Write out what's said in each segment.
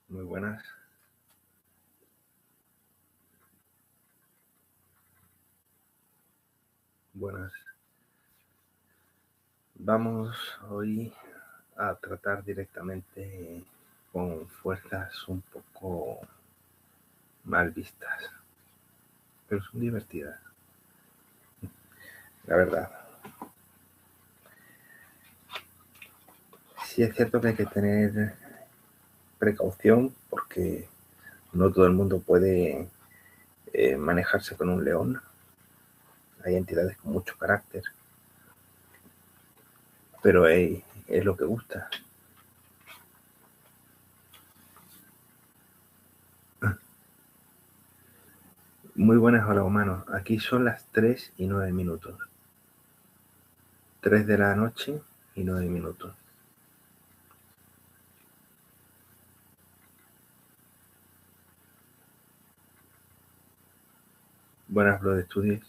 Muy buenas. Buenas. Vamos hoy a tratar directamente con fuerzas un poco mal vistas, pero son divertidas, la verdad. Sí es cierto que hay que tener precaución porque no todo el mundo puede manejarse con un león. Hay entidades con mucho carácter, pero es lo que gusta. Muy buenas, hola humanos. Aquí son las 3:09. 3 de la noche y 9 minutos. Buenas, Blood Studies.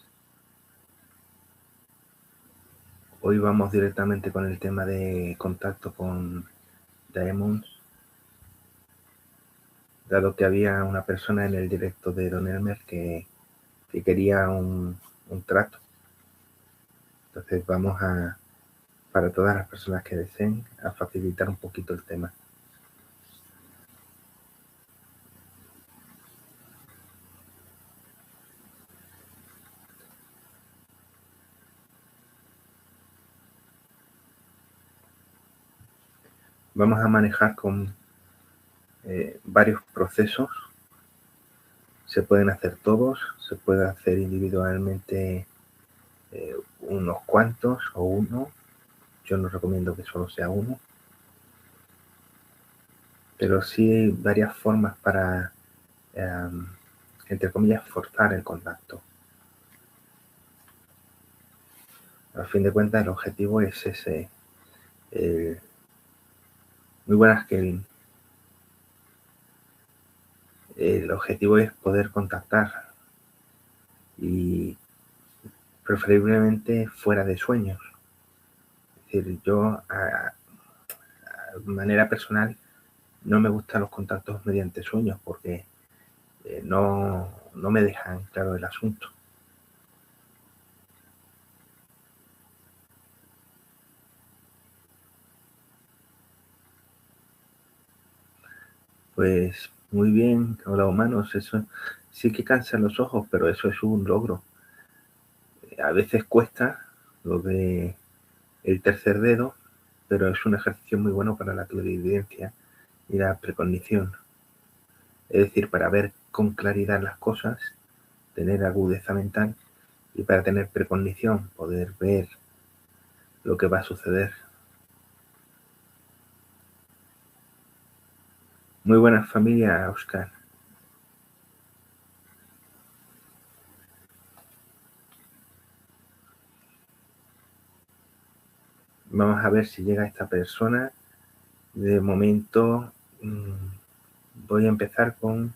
Hoy vamos directamente con el tema de contacto con Diamonds, dado que había una persona en el directo de Don Elmer que quería un trato. Entonces vamos a, para todas las personas que deseen, a facilitar un poquito el tema. Vamos a manejar con varios procesos. Se pueden hacer todos, se puede hacer individualmente unos cuantos o uno. Yo no recomiendo que solo sea uno, pero sí hay varias formas para, entre comillas, forzar el contacto. A fin de cuentas, el objetivo es ese. Muy buenas, Kevin. El objetivo es poder contactar y preferiblemente fuera de sueños. Es decir, yo a manera personal no me gustan los contactos mediante sueños porque no me dejan claro el asunto. Pues muy bien, hola humanos, eso sí que cansa los ojos, pero eso es un logro. A veces cuesta lo de el tercer dedo, pero es un ejercicio muy bueno para la clarividencia y la precognición. Es decir, para ver con claridad las cosas, tener agudeza mental y para tener precognición, poder ver lo que va a suceder. Muy buena familia, Oscar. Vamos a ver si llega esta persona. De momento voy a empezar con...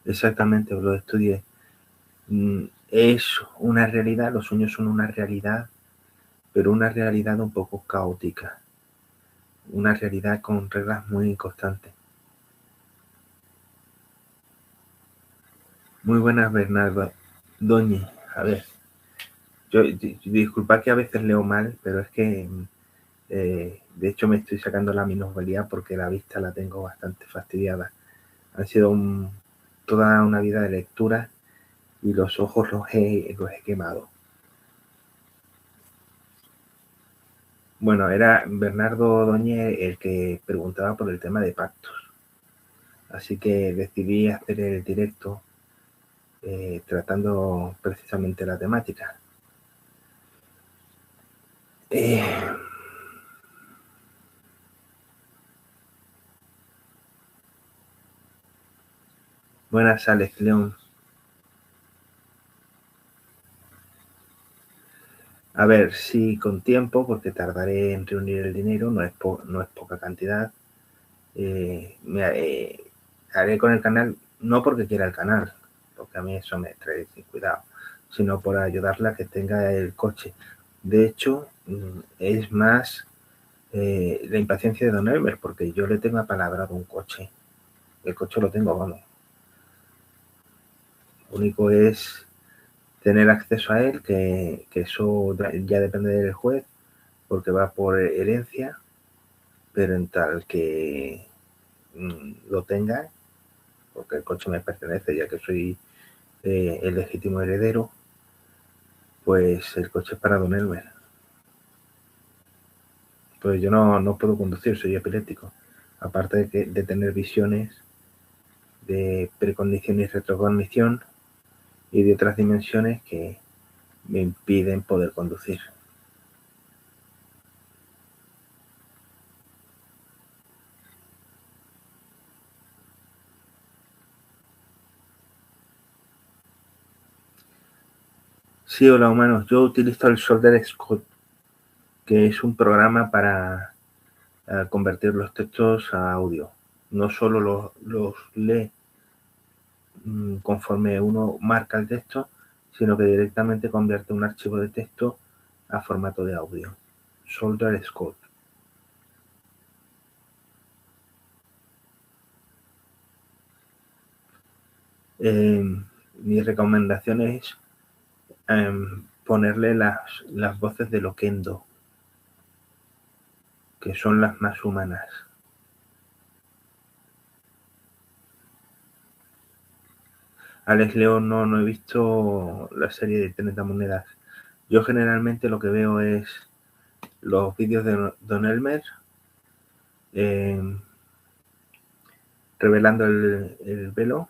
Exactamente, lo estudié. Es una realidad, los sueños son una realidad, pero una realidad un poco caótica. Una realidad con reglas muy constantes. Muy buenas, Bernardo. Doñi, a ver, yo disculpa que a veces leo mal, pero es que de hecho me estoy sacando la minusvalía porque la vista la tengo bastante fastidiada. Han sido toda una vida de lectura y los ojos los he quemado. Bueno, era Bernardo Doñe el que preguntaba por el tema de pactos. Así que decidí hacer el directo tratando precisamente la temática. Buenas, Alex León. A ver, sí, con tiempo, porque tardaré en reunir el dinero, no es poca cantidad. Haré con el canal, no porque quiera el canal, porque a mí eso me trae sin cuidado, sino por ayudarla a que tenga el coche. De hecho, es más la impaciencia de Don Elmer, porque yo le tengo apalabrado un coche. El coche lo tengo, vamos. Lo único es tener acceso a él, que eso ya depende del juez, porque va por herencia, pero en tal que lo tenga, porque el coche me pertenece, ya que soy el legítimo heredero, pues el coche es para Don Elmer. Pues yo no puedo conducir, soy epiléptico. Aparte de tener visiones de precognición y retrocognición y de otras dimensiones que me impiden poder conducir. Sí, hola humanos, yo utilizo el Solder Scout, que es un programa para convertir los textos a audio. No solo los lee conforme uno marca el texto, sino que directamente convierte un archivo de texto a formato de audio. Solder Scout. Mi recomendación es ponerle las voces de Loquendo, que son las más humanas. Alex León no he visto la serie de 30 monedas. Yo generalmente lo que veo es los vídeos de Don Elmer revelando el velo.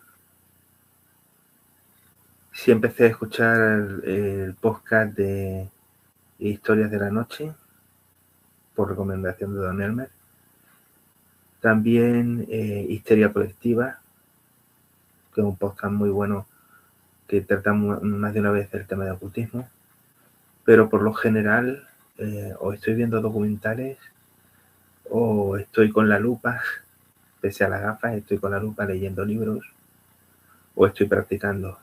Sí empecé a escuchar el podcast de Historias de la Noche por recomendación de Don Elmer. También Histeria Colectiva, que es un podcast muy bueno que trata más de una vez el tema de ocultismo. Pero por lo general o estoy viendo documentales o estoy con la lupa, pese a las gafas, estoy con la lupa leyendo libros o estoy practicando.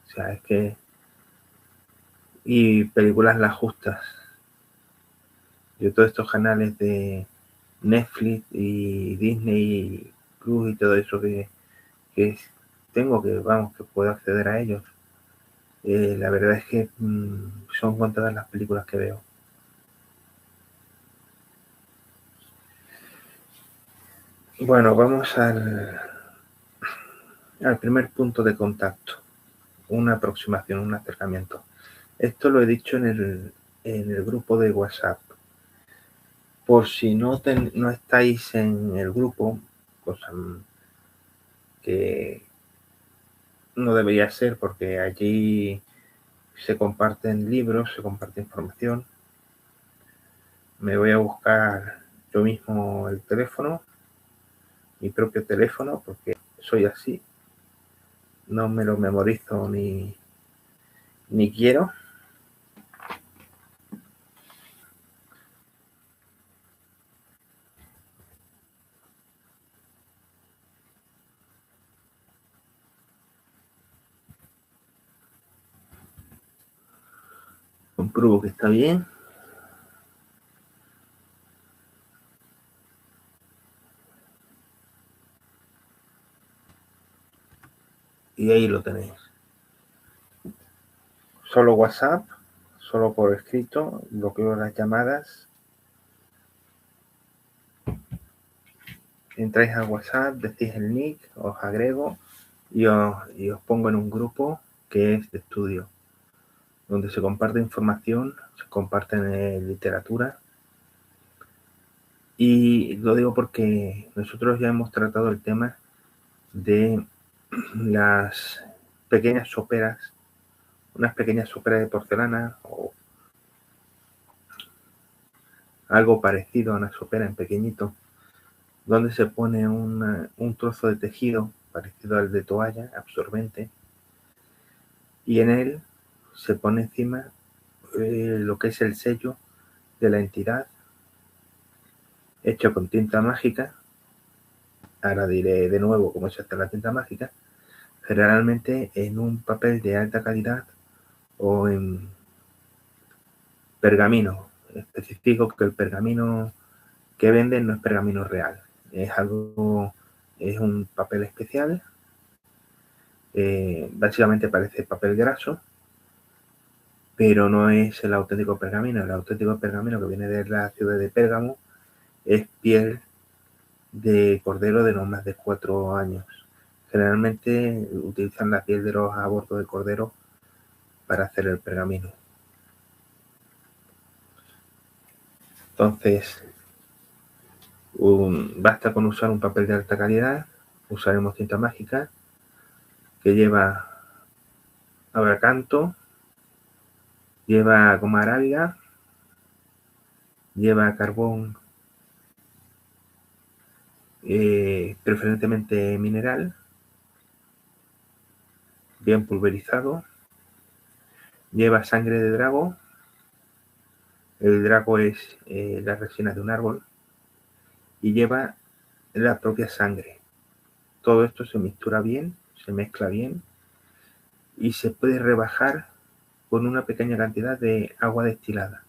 O sea, es que... Y películas las justas. Yo todos estos canales de Netflix y Disney Plus y todo eso que tengo, que vamos, que puedo acceder a ellos. La verdad es que son contadas las películas que veo. Bueno, vamos al primer punto de contacto. Una aproximación, un acercamiento. Esto lo he dicho en el grupo de WhatsApp. Por si no estáis en el grupo, cosa que no debería ser, porque allí se comparten libros, se comparte información. Me voy a buscar yo mismo el teléfono, mi propio teléfono, porque soy así. No me lo memorizo ni quiero. Compruebo que está bien. Y ahí lo tenéis. Solo WhatsApp, solo por escrito, bloqueo las llamadas. Entráis a WhatsApp, decís el nick, os agrego y os pongo en un grupo que es de estudio, donde se comparte información, se comparte literatura. Y lo digo porque nosotros ya hemos tratado el tema de las pequeñas soperas, unas pequeñas soperas de porcelana o algo parecido a una sopera en pequeñito, donde se pone un trozo de tejido parecido al de toalla, absorbente, y en él se pone encima lo que es el sello de la entidad, hecho con tinta mágica. Ahora diré de nuevo cómo se hace la tinta mágica. Generalmente en un papel de alta calidad o en pergamino, especifico que el pergamino que venden no es pergamino real. Es un papel especial. Básicamente parece papel graso, pero no es el auténtico pergamino. El auténtico pergamino que viene de la ciudad de Pérgamo es piel de cordero de no más de 4 años. Generalmente utilizan la piel de los abortos de cordero para hacer el pergamino. Entonces, basta con usar un papel de alta calidad. Usaremos tinta mágica que lleva abracanto, lleva goma arábiga, lleva carbón preferentemente mineral, bien pulverizado, lleva sangre de drago. El drago es la resina de un árbol y lleva la propia sangre. Todo esto se mezcla bien y se puede rebajar con una pequeña cantidad de agua destilada.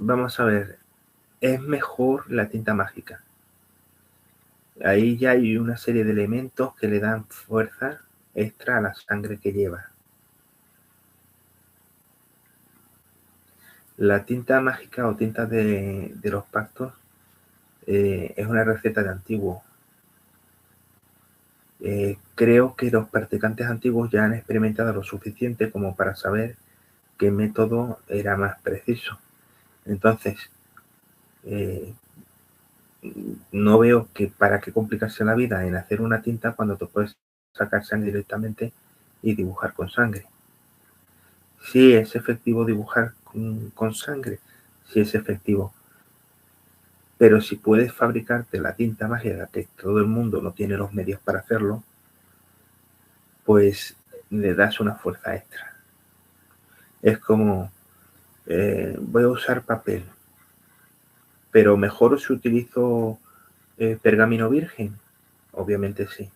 Vamos a ver, es mejor la tinta mágica. Ahí ya hay una serie de elementos que le dan fuerza extra a la sangre que lleva. La tinta mágica o tinta de los pactos es una receta de antiguo. Creo que los practicantes antiguos ya han experimentado lo suficiente como para saber qué método era más preciso. Entonces, no veo que para qué complicarse la vida en hacer una tinta cuando te puedes sacar sangre directamente y dibujar con sangre. Sí es efectivo dibujar con sangre, sí es efectivo. Pero si puedes fabricarte la tinta mágica, que todo el mundo no tiene los medios para hacerlo, pues le das una fuerza extra. Es como, voy a usar papel, pero mejor si utilizo pergamino virgen. Obviamente sí.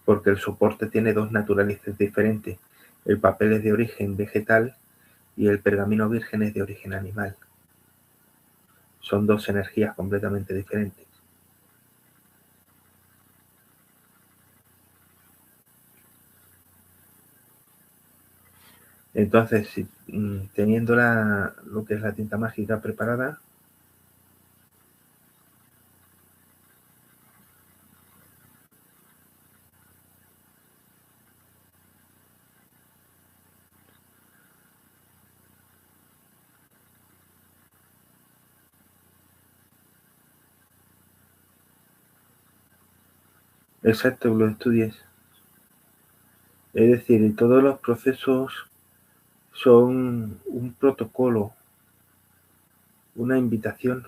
Porque el soporte tiene dos naturalezas diferentes. El papel es de origen vegetal y el pergamino virgen es de origen animal. Son dos energías completamente diferentes. Entonces, teniendo lo que es la tinta mágica preparada, exacto, lo estudies. Es decir, todos los procesos son un protocolo, una invitación,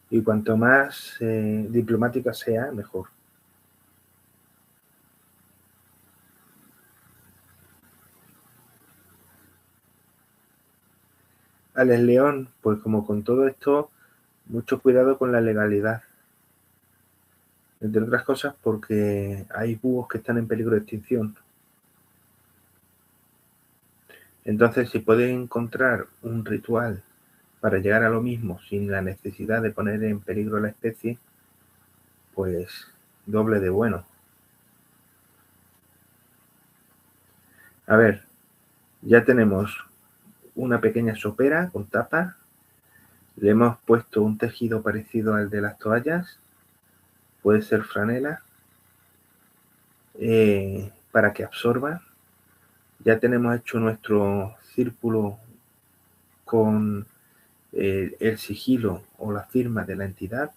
y cuanto más diplomática sea, mejor. Alex León, pues como con todo esto, mucho cuidado con la legalidad. Entre otras cosas porque hay búhos que están en peligro de extinción. Entonces, si pueden encontrar un ritual para llegar a lo mismo sin la necesidad de poner en peligro la especie, pues doble de bueno. A ver, ya tenemos una pequeña sopera con tapa. Le hemos puesto un tejido parecido al de las toallas. Puede ser franela. Para que absorba. Ya tenemos hecho nuestro círculo con el sigilo o la firma de la entidad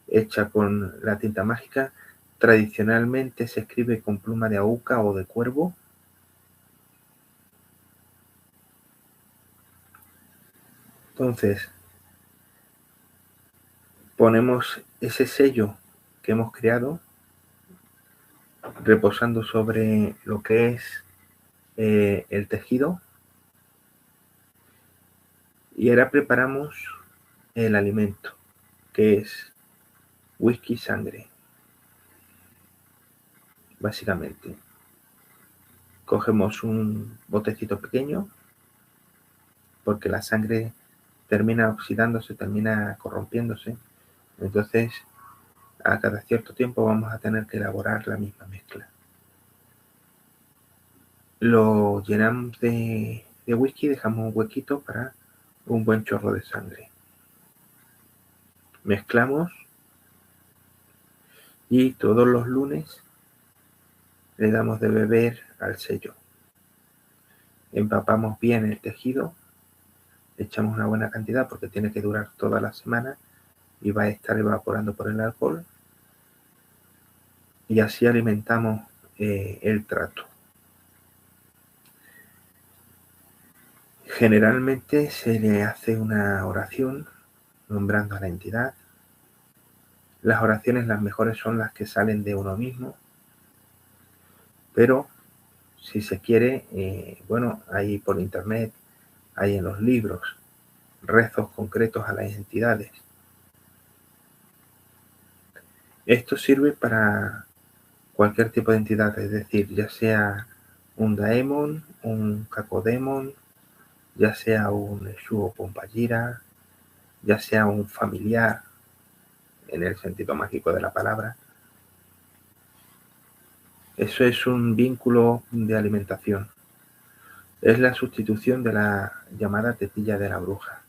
hecha con la tinta mágica. Tradicionalmente se escribe con pluma de aúca o de cuervo. Entonces, ponemos ese sello que hemos creado reposando sobre lo que es el tejido, y ahora preparamos el alimento, que es whisky sangre. Básicamente, cogemos un botecito pequeño, porque la sangre termina oxidándose, termina corrompiéndose. Entonces, a cada cierto tiempo vamos a tener que elaborar la misma mezcla. Lo llenamos de whisky y dejamos un huequito para un buen chorro de sangre. Mezclamos y todos los lunes le damos de beber al sello. Empapamos bien el tejido, echamos una buena cantidad porque tiene que durar toda la semana y va a estar evaporando por el alcohol, y así alimentamos el trato. Generalmente se le hace una oración nombrando a la entidad. Las oraciones, las mejores, son las que salen de uno mismo, pero si se quiere, hay por internet, hay en los libros rezos concretos a las entidades. Esto sirve para cualquier tipo de entidad, es decir, ya sea un daemon, un cacodemon, ya sea un Eshu Pompayira, ya sea un familiar, en el sentido mágico de la palabra. Eso es un vínculo de alimentación. Es la sustitución de la llamada tetilla de la bruja.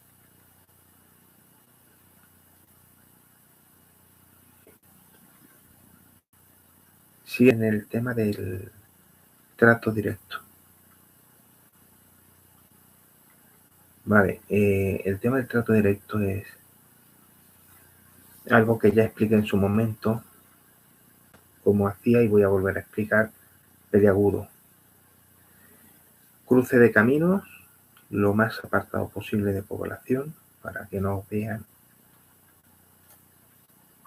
Sí, en el tema del trato directo. Vale, el tema del trato directo es algo que ya expliqué en su momento, como hacía, y voy a volver a explicar, peliagudo. Cruce de caminos, lo más apartado posible de población, para que no vean.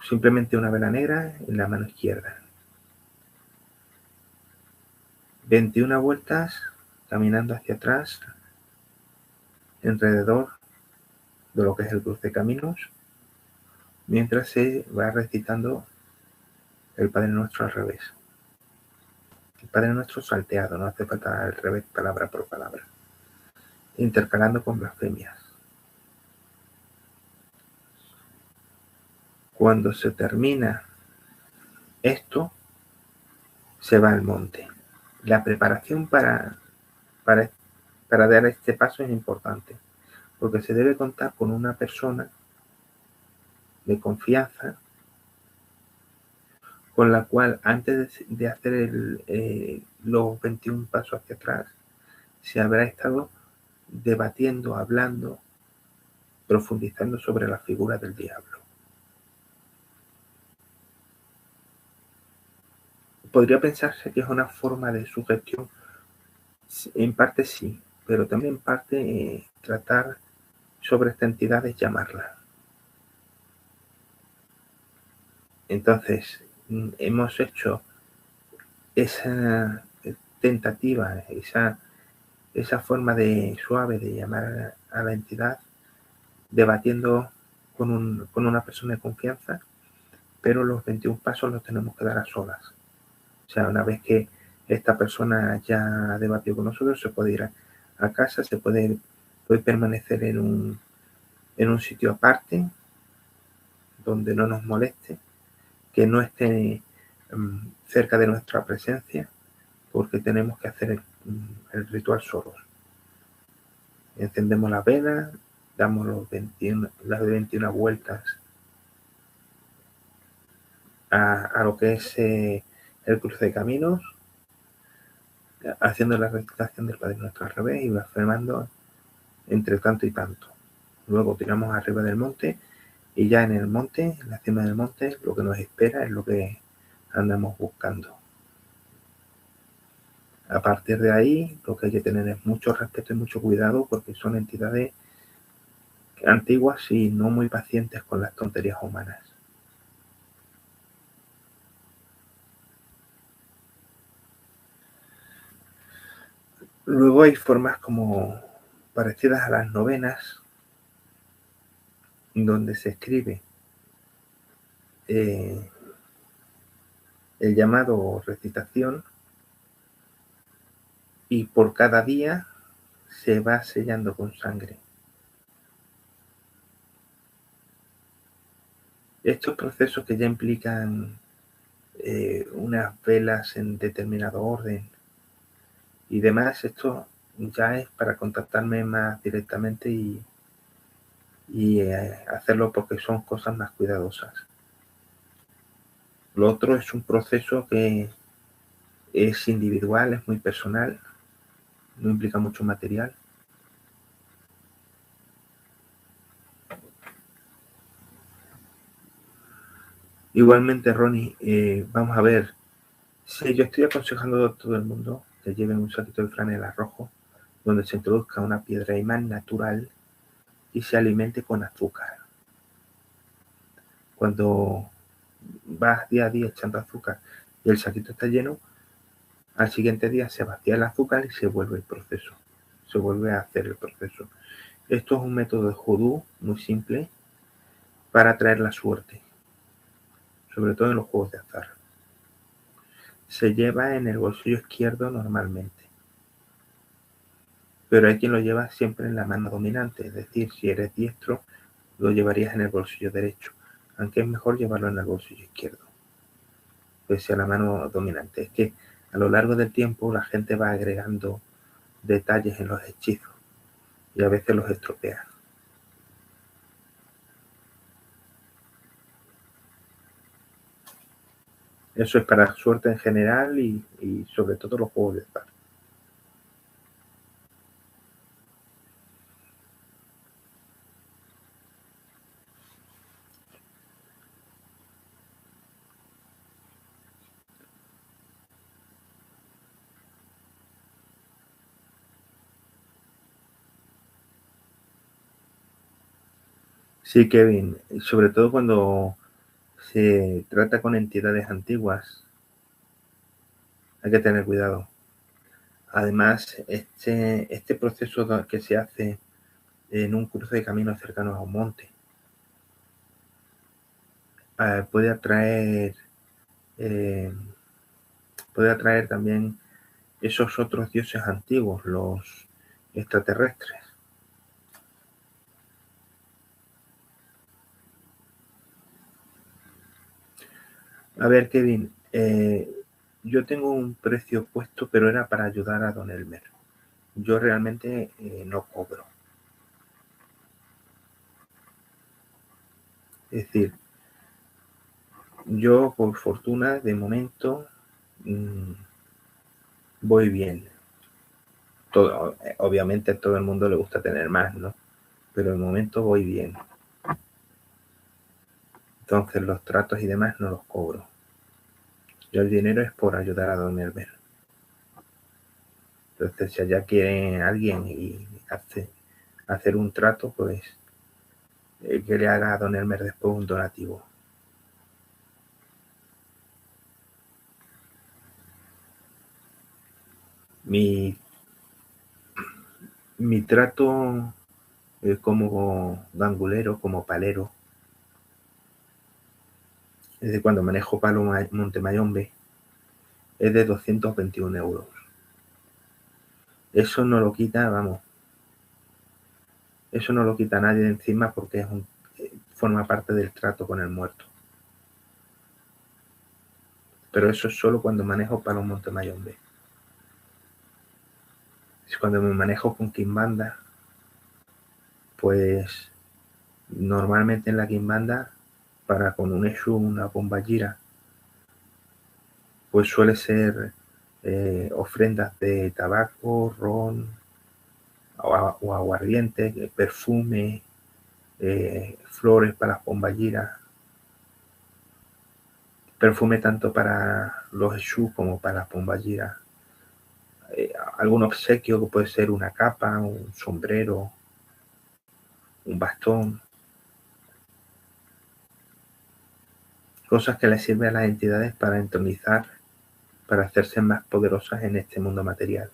Simplemente una vela negra en la mano izquierda. 21 vueltas caminando hacia atrás, alrededor de lo que es el cruce de caminos, mientras se va recitando el Padre Nuestro al revés. El Padre Nuestro salteado, no hace falta al revés palabra por palabra, intercalando con blasfemias. Cuando se termina esto, se va al monte. La preparación para dar este paso es importante, porque se debe contar con una persona de confianza con la cual, antes de hacer los 21 pasos hacia atrás, se habrá estado debatiendo, hablando, profundizando sobre la figura del diablo. Podría pensarse que es una forma de sugestión. En parte sí, pero también en parte tratar sobre esta entidad es llamarla. Entonces, hemos hecho esa tentativa, esa forma suave de llamar a la entidad, debatiendo con una persona de confianza, pero los 21 pasos los tenemos que dar a solas. O sea, una vez que esta persona ya ha debatido con nosotros, se puede ir a casa, se puede permanecer en un sitio aparte, donde no nos moleste, que no esté cerca de nuestra presencia, porque tenemos que hacer el ritual solos. Encendemos la vela, damos las 21 vueltas a lo que es el cruce de caminos, haciendo la recitación del Padre Nuestro al revés y blasfemando entre tanto y tanto. Luego tiramos arriba del monte, y ya en el monte, en la cima del monte, lo que nos espera es lo que andamos buscando. A partir de ahí, lo que hay que tener es mucho respeto y mucho cuidado, porque son entidades antiguas y no muy pacientes con las tonterías humanas. Luego hay formas como parecidas a las novenas, donde se escribe el llamado o recitación, y por cada día se va sellando con sangre. Estos procesos que ya implican unas velas en determinado orden y demás, esto ya es para contactarme más directamente y hacerlo porque son cosas más cuidadosas. Lo otro es un proceso que es individual, es muy personal, no implica mucho material. Igualmente, Ronnie, vamos a ver, si yo estoy aconsejando a todo el mundo que lleven un saquito de franela rojo donde se introduzca una piedra imán natural y se alimente con azúcar. Cuando vas día a día echando azúcar y el saquito está lleno, al siguiente día se vacía el azúcar y se vuelve el proceso. Se vuelve a hacer el proceso. Esto es un método de vudú muy simple para atraer la suerte, sobre todo en los juegos de azar. Se lleva en el bolsillo izquierdo normalmente, pero hay quien lo lleva siempre en la mano dominante, es decir, si eres diestro, lo llevarías en el bolsillo derecho, aunque es mejor llevarlo en el bolsillo izquierdo, pese a la mano dominante. Es que a lo largo del tiempo la gente va agregando detalles en los hechizos y a veces los estropea. Eso es para suerte en general y sobre todo los juegos de azar. Sí, Kevin, sobre todo cuando se trata con entidades antiguas, hay que tener cuidado. Además, este proceso que se hace en un cruce de caminos cercanos a un monte puede eh, puede atraer también esos otros dioses antiguos, los extraterrestres. A ver, Kevin, yo tengo un precio puesto, pero era para ayudar a don Elmer. Yo realmente no cobro. Es decir, yo por fortuna de momento voy bien. Obviamente a todo el mundo le gusta tener más, ¿no? Pero de momento voy bien. Entonces los tratos y demás no los cobro. Yo el dinero es por ayudar a don Elmer. Entonces si allá quiere alguien y hacer un trato, pues que le haga a don Elmer después un donativo. Mi, mi trato como gangulero, como palero, es de cuando manejo palo Montemayombe, es de 221 euros. Eso no lo quita, vamos, eso no lo quita nadie de encima porque forma parte del trato con el muerto. Pero eso es solo cuando manejo palo Montemayombe. Cuando me manejo con Kimbanda, pues normalmente en la Kimbanda, para con un Eshu, una bomba gira, pues suele ser ofrendas de tabaco, ron o aguardiente, perfume, flores para las bomballiras, perfume tanto para los Eshu como para las bomballiras, algún obsequio que puede ser una capa, un sombrero, un bastón, cosas que les sirven a las entidades para entronizar, para hacerse más poderosas en este mundo material.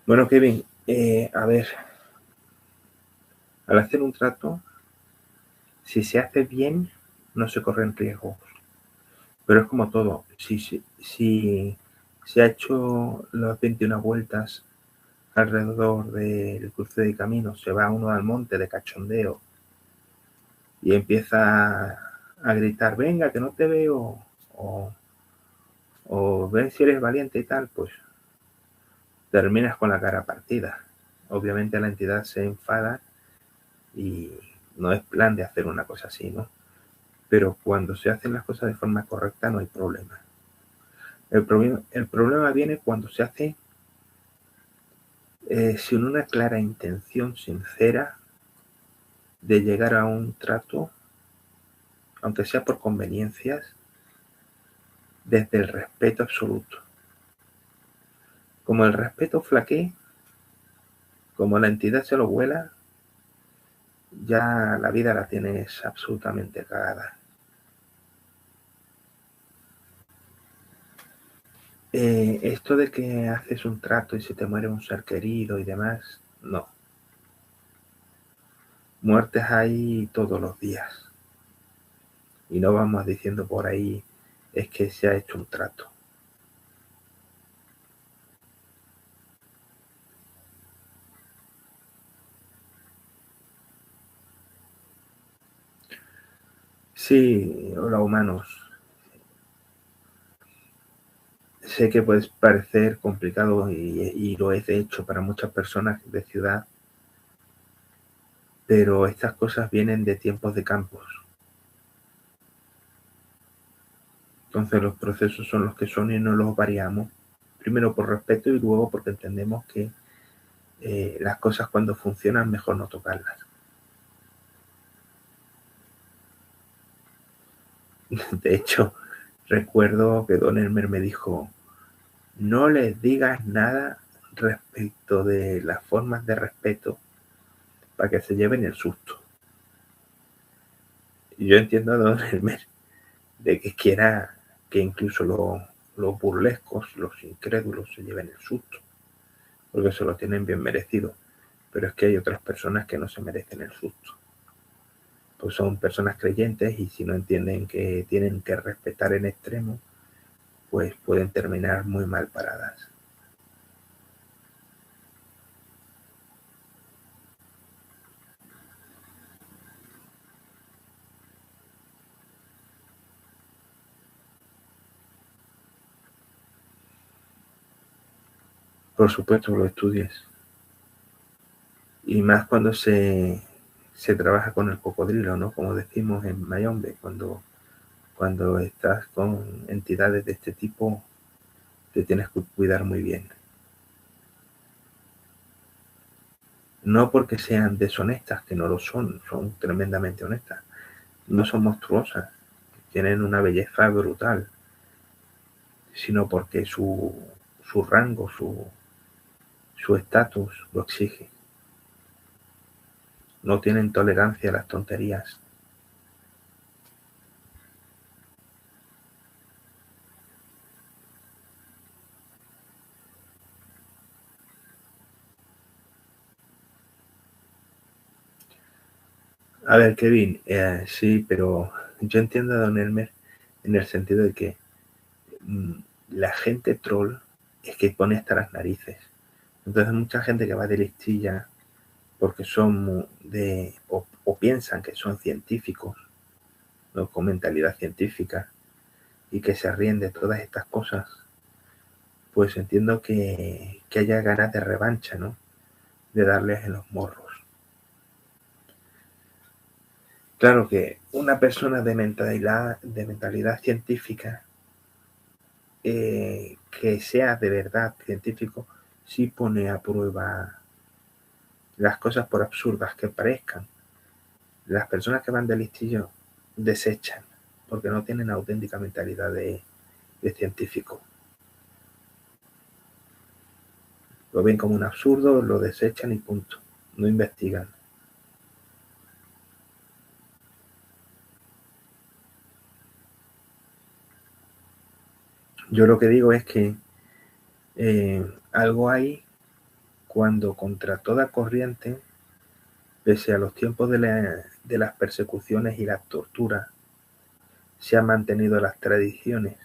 Bueno, Kevin, a ver, al hacer un trato, si se hace bien, no se corren riesgos. Pero es como todo. Si se ha hecho las 21 vueltas alrededor del cruce de caminos, se va uno al monte de cachondeo y empieza a gritar, venga, que no te veo, o, o ven si eres valiente y tal, pues terminas con la cara partida. Obviamente la entidad se enfada y no es plan de hacer una cosa así, ¿no? Pero cuando se hacen las cosas de forma correcta no hay problema. El problema viene cuando se hace sin una clara intención sincera de llegar a un trato, aunque sea por conveniencias, desde el respeto absoluto. Como el respeto flaquee, como la entidad se lo vuela, ya la vida la tienes absolutamente cagada. Esto de que haces un trato y se te muere un ser querido y demás, no. Muertes hay todos los días. Y no vamos diciendo por ahí es que se ha hecho un trato. Sí, hola humanos. Sé que puede parecer complicado y lo es de hecho para muchas personas de ciudad, pero estas cosas vienen de tiempos de campos. Entonces los procesos son los que son y no los variamos. Primero por respeto y luego porque entendemos que las cosas cuando funcionan mejor no tocarlas. De hecho, recuerdo que Don Elmer me dijo, no les digas nada respecto de las formas de respeto para que se lleven el susto. Y yo entiendo a Don Elmer de que quiera que incluso los burlescos, los incrédulos se lleven el susto, porque se lo tienen bien merecido. Pero es que hay otras personas que no se merecen el susto. Pues son personas creyentes y si no entienden que tienen que respetar en extremo, pues pueden terminar muy mal paradas. Por supuesto que lo estudies. Y más cuando se trabaja con el cocodrilo, ¿no? Como decimos en Mayombe, cuando estás con entidades de este tipo, te tienes que cuidar muy bien. No porque sean deshonestas, que no lo son, son tremendamente honestas. No son monstruosas, tienen una belleza brutal, sino porque su rango, su estatus lo exige. No tienen tolerancia a las tonterías. A ver, Kevin, sí, pero yo entiendo a Don Elmer en el sentido de que mm, la gente troll es que pone hasta las narices. Entonces mucha gente que va de listilla porque son o piensan que son científicos, ¿no? Con mentalidad científica y que se ríen de todas estas cosas, pues entiendo que haya ganas de revancha, ¿no? De darles en los morros. Claro que una persona de mentalidad científica, que sea de verdad científico, sí pone a prueba las cosas por absurdas que parezcan. Las personas que van de listillo desechan, porque no tienen auténtica mentalidad de científico. Lo ven como un absurdo, lo desechan y punto. No investigan. Yo lo que digo es que algo hay cuando contra toda corriente, pese a los tiempos de las persecuciones y las torturas, se han mantenido las tradiciones.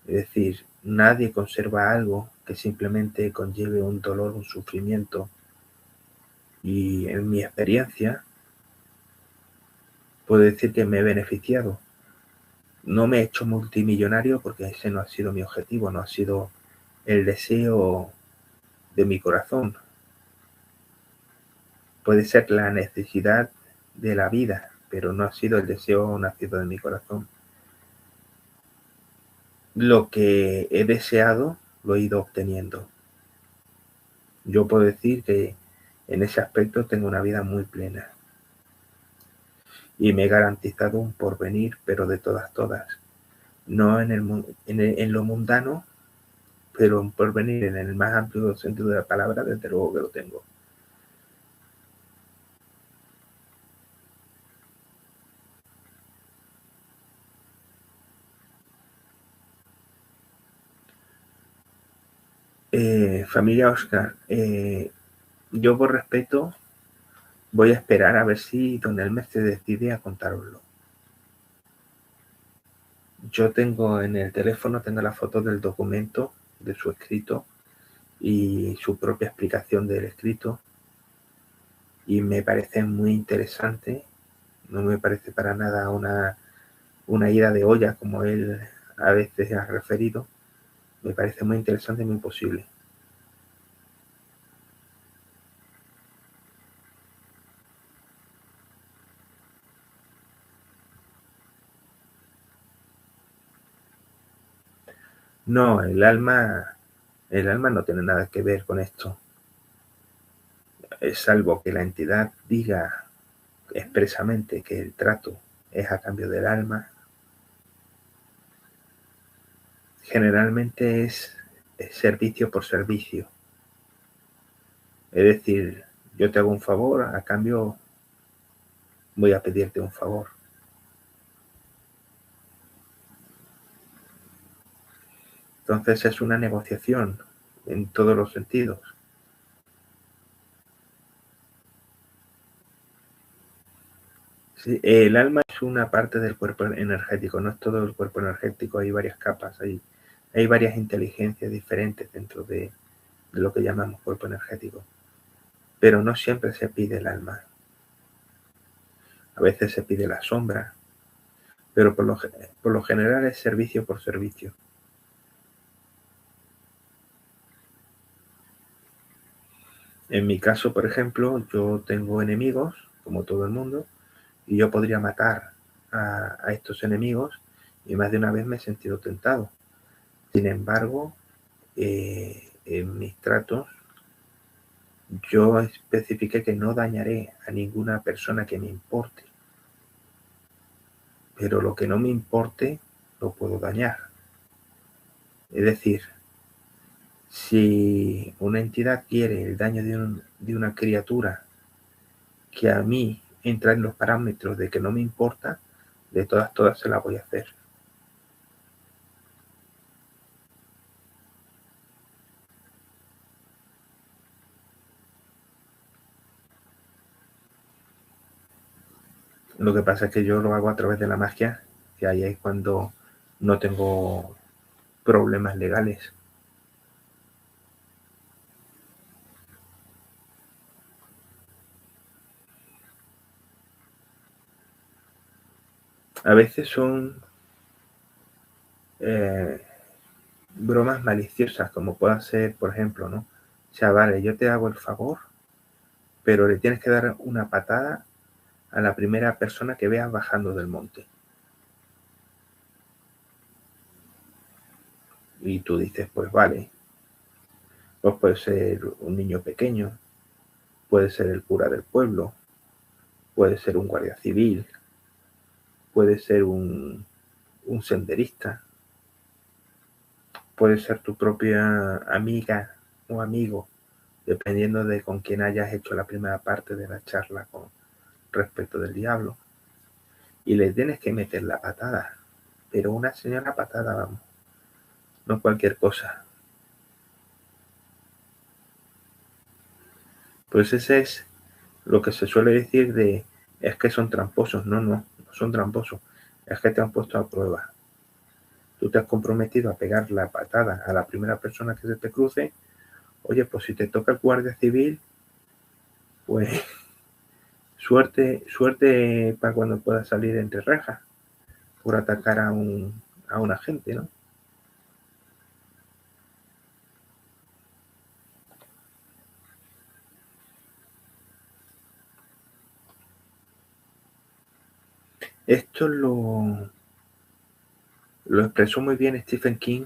Es decir, nadie conserva algo que simplemente conlleve un dolor, un sufrimiento. Y en mi experiencia, puedo decir que me he beneficiado. No me he hecho multimillonario porque ese no ha sido mi objetivo, no ha sido el deseo de mi corazón. Puede ser la necesidad de la vida, pero no ha sido el deseo nacido de mi corazón. Lo que he deseado lo he ido obteniendo. Yo puedo decir que en ese aspecto tengo una vida muy plena. Y me he garantizado un porvenir, pero de todas. No en lo mundano, pero un porvenir en el más amplio sentido de la palabra, desde luego que lo tengo. Familia Oscar, yo por respeto voy a esperar a ver si don Elmer se decide a contároslo. Yo tengo en el teléfono, tengo la foto del documento, de su escrito y su propia explicación del escrito, y me parece muy interesante. No me parece para nada una ida de olla como él a veces ha referido. Me parece muy interesante y muy posible. No, el alma no tiene nada que ver con esto. Salvo que la entidad diga expresamente que el trato es a cambio del alma, generalmente es servicio por servicio. Es decir, yo te hago un favor, a cambio voy a pedirte un favor. Entonces es una negociación en todos los sentidos. Sí, el alma es una parte del cuerpo energético, no es todo el cuerpo energético, hay varias capas, hay varias inteligencias diferentes dentro de lo que llamamos cuerpo energético. Pero no siempre se pide el alma. A veces se pide la sombra, pero por lo general es servicio por servicio. En mi caso, por ejemplo, yo tengo enemigos, como todo el mundo, y yo podría matar a estos enemigos, y más de una vez me he sentido tentado. Sin embargo, en mis tratos, yo especifiqué que no dañaré a ninguna persona que me importe, pero lo que no me importe lo puedo dañar. Es decir, si una entidad quiere el daño de una criatura que a mí entra en los parámetros de que no me importa, de todas se la voy a hacer. Lo que pasa es que yo lo hago a través de la magia, y ahí es cuando no tengo problemas legales. A veces son eh, bromas maliciosas, como pueda ser, por ejemplo, ¿no? O sea, vale, yo te hago el favor, pero le tienes que dar una patada a la primera persona que veas bajando del monte. Y tú dices, pues vale, pues puede ser un niño pequeño, puede ser el cura del pueblo, puede ser un guardia civil, puede ser un senderista, puede ser tu propia amiga o amigo, dependiendo de con quién hayas hecho la primera parte de la charla con respecto del diablo. Y le tienes que meter la patada, pero una señora patada, vamos, no cualquier cosa. Pues ese es lo que se suele decir de es que son tramposos. No son tramposos. Es que te han puesto a prueba. Tú te has comprometido a pegar la patada a la primera persona que se te cruce. Oye, pues si te toca el guardia civil, pues suerte para cuando puedas salir entre rejas por atacar a un agente, ¿no? Esto lo expresó muy bien Stephen King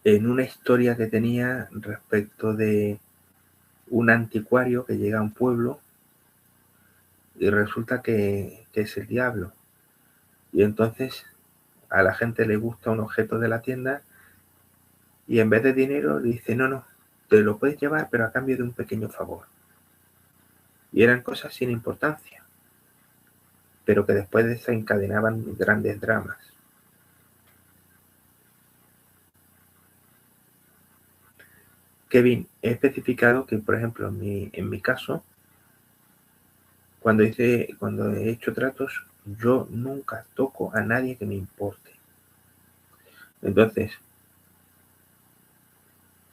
en una historia que tenía respecto de un anticuario que llega a un pueblo y resulta que es el diablo. Y entonces a la gente le gusta un objeto de la tienda y en vez de dinero dice, no, te lo puedes llevar pero a cambio de un pequeño favor. Y eran cosas sin importancia, pero que después desencadenaban grandes dramas. Kevin, he especificado que, por ejemplo, en mi caso, cuando he hecho tratos, yo nunca toco a nadie que me importe. Entonces,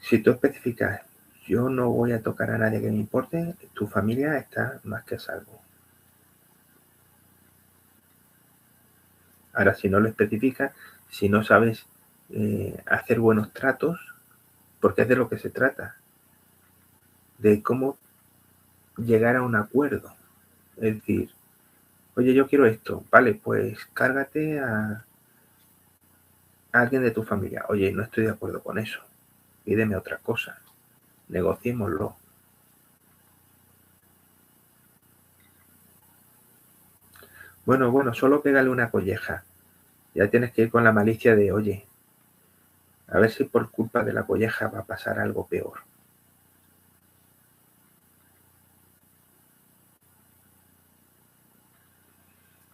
si tú especificas, yo no voy a tocar a nadie que me importe, tu familia está más que a salvo. Ahora, si no lo especificas, si no sabes hacer buenos tratos, porque es de lo que se trata, de cómo llegar a un acuerdo. Es decir, oye, yo quiero esto, vale, pues cárgate a alguien de tu familia. Oye, no estoy de acuerdo con eso, pídeme otra cosa, negociémoslo. Bueno, solo pégale una colleja. Ya tienes que ir con la malicia de, oye, a ver si por culpa de la colleja va a pasar algo peor.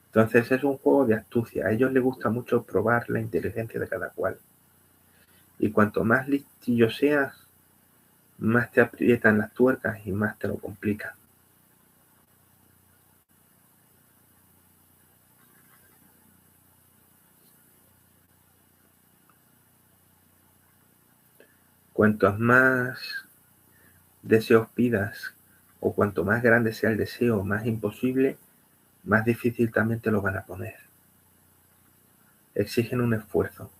Entonces es un juego de astucia. A ellos les gusta mucho probar la inteligencia de cada cual. Y cuanto más listillo seas, más te aprietan las tuercas y más te lo complican. Cuantos más deseos pidas o cuanto más grande sea el deseo, más imposible, más difícil también te lo van a poner. Exigen un esfuerzo.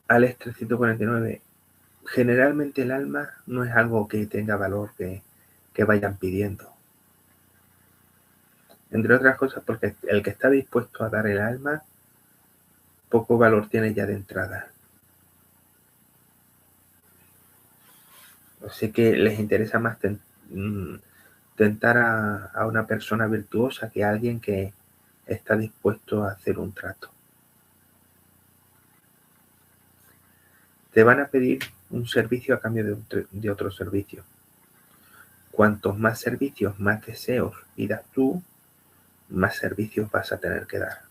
Alex 349. Generalmente el alma no es algo que tenga valor que vayan pidiendo. Entre otras cosas porque el que está dispuesto a dar el alma, poco valor tiene ya de entrada. Así que les interesa más tentar a una persona virtuosa que a alguien que está dispuesto a hacer un trato. Te van a pedir un servicio a cambio de otro servicio. Cuantos más servicios, más deseos pidas tú, más servicios vas a tener que dar.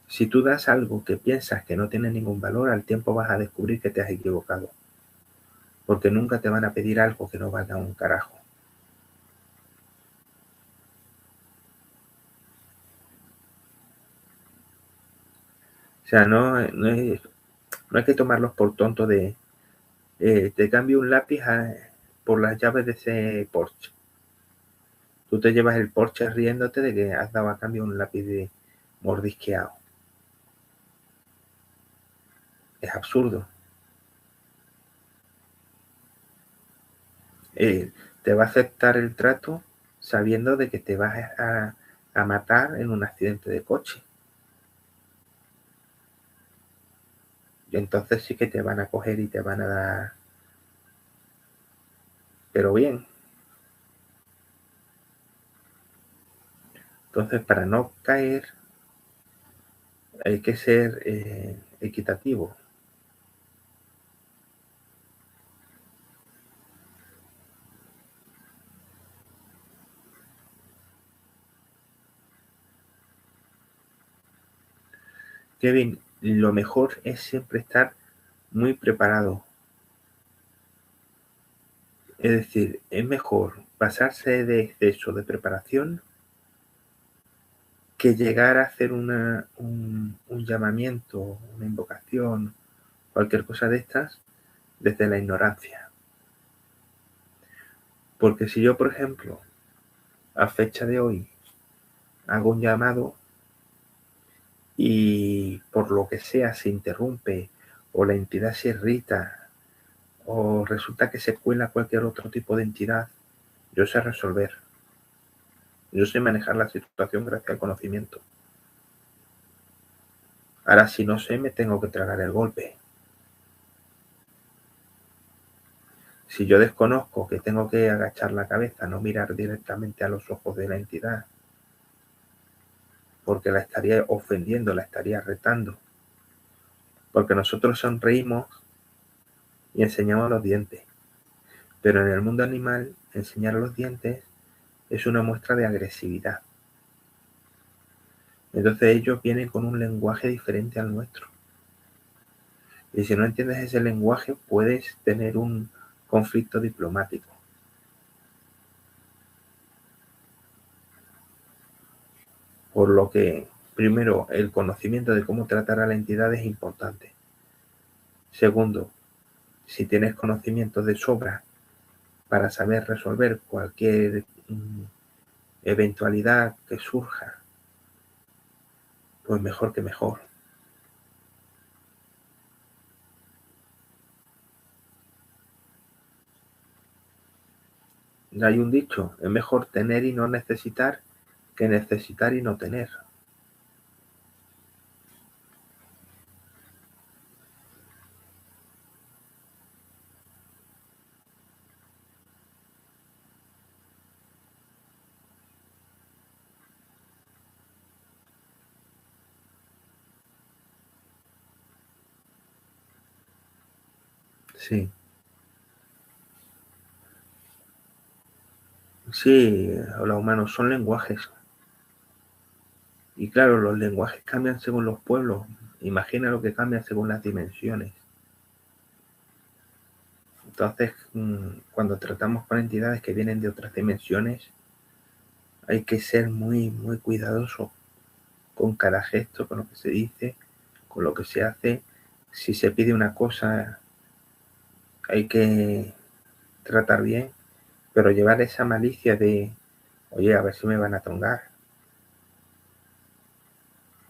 Si tú das algo que piensas que no tiene ningún valor, al tiempo vas a descubrir que te has equivocado. Porque nunca te van a pedir algo que no valga un carajo. O sea, no hay que tomarlos por tonto de te cambio un lápiz por las llaves de ese Porsche. Tú te llevas el Porsche riéndote de que has dado a cambio un lápiz de mordisqueado. Es absurdo. Te va a aceptar el trato sabiendo de que te vas a matar en un accidente de coche. Y entonces sí que te van a coger y te van a dar, pero bien. Entonces, para no caer, hay que ser equitativo. Kevin, lo mejor es siempre estar muy preparado. Es decir, es mejor pasarse de exceso de preparación que llegar a hacer un llamamiento, una invocación, cualquier cosa de estas, desde la ignorancia. Porque si yo, por ejemplo, a fecha de hoy, hago un llamado y por lo que sea se interrumpe o la entidad se irrita o resulta que se cuela cualquier otro tipo de entidad, yo sé resolver. Yo sé manejar la situación gracias al conocimiento. Ahora, si no sé, me tengo que tragar el golpe. Si yo desconozco que tengo que agachar la cabeza, no mirar directamente a los ojos de la entidad, porque la estaría ofendiendo, la estaría retando. Porque nosotros sonreímos y enseñamos los dientes. Pero en el mundo animal, enseñar los dientes es una muestra de agresividad. Entonces ellos vienen con un lenguaje diferente al nuestro. Y si no entiendes ese lenguaje, puedes tener un conflicto diplomático. Por lo que, primero, el conocimiento de cómo tratar a la entidad es importante. Segundo, si tienes conocimiento de sobra para saber resolver cualquier eventualidad que surja, pues mejor que mejor. Hay un dicho, es mejor tener y no necesitar que necesitar y no tener. Sí, sí, los humanos son lenguajes. Y claro, los lenguajes cambian según los pueblos. Imagina lo que cambia según las dimensiones. Entonces, cuando tratamos con entidades que vienen de otras dimensiones, hay que ser muy, muy cuidadoso con cada gesto, con lo que se dice, con lo que se hace. Si se pide una cosa, hay que tratar bien, pero llevar esa malicia de, oye, a ver si me van a tongar,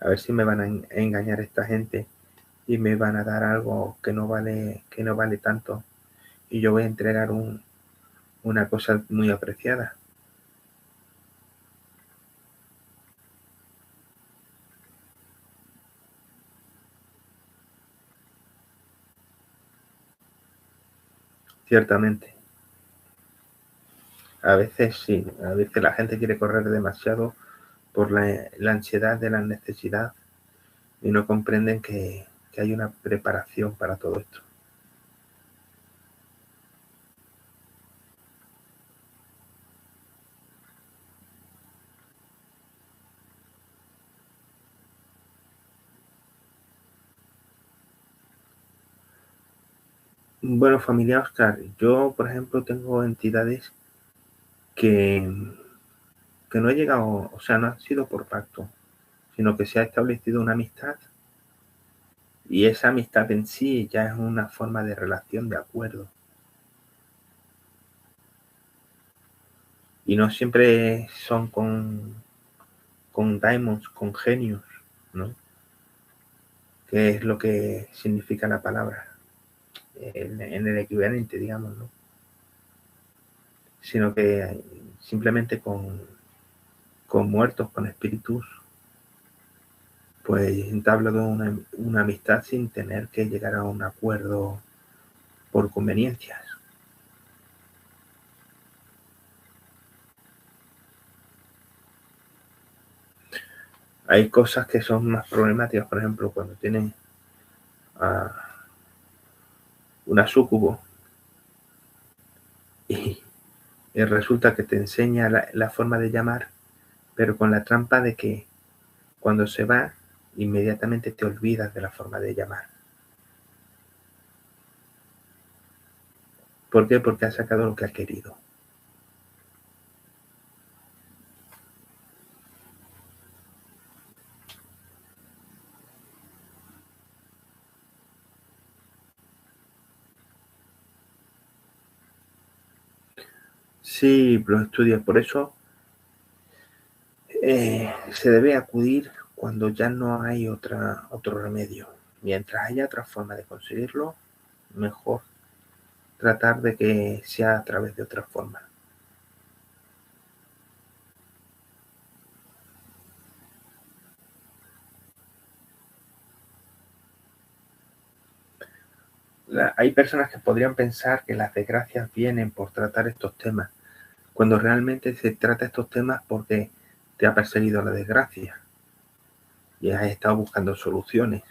a ver si me van a engañar esta gente y me van a dar algo que no vale tanto, y yo voy a entregar una cosa muy apreciada. Ciertamente, a veces sí, a veces la gente quiere correr demasiado por la ansiedad de la necesidad y no comprenden que hay una preparación para todo esto. Bueno, familia Oscar, yo por ejemplo tengo entidades que, que no he llegado, o sea, no han sido por pacto, sino que se ha establecido una amistad y esa amistad en sí ya es una forma de relación de acuerdo. Y no siempre son con daimons, con genios, ¿no? Que es lo que significa la palabra, en el equivalente, digamos, ¿no? Sino que simplemente con muertos, con espíritus, pues entablo una amistad sin tener que llegar a un acuerdo por conveniencias. Hay cosas que son más problemáticas, por ejemplo, cuando tienes a una súcubo y, y resulta que te enseña la forma de llamar, pero con la trampa de que cuando se va inmediatamente te olvidas de la forma de llamar. ¿Por qué? Porque has sacado lo que has querido. Sí, lo estudias. Por eso se debe acudir cuando ya no hay otro remedio. Mientras haya otra forma de conseguirlo, mejor tratar de que sea a través de otra forma. Hay personas que podrían pensar que las desgracias vienen por tratar estos temas, cuando realmente se trata estos temas porque te ha perseguido la desgracia y has estado buscando soluciones.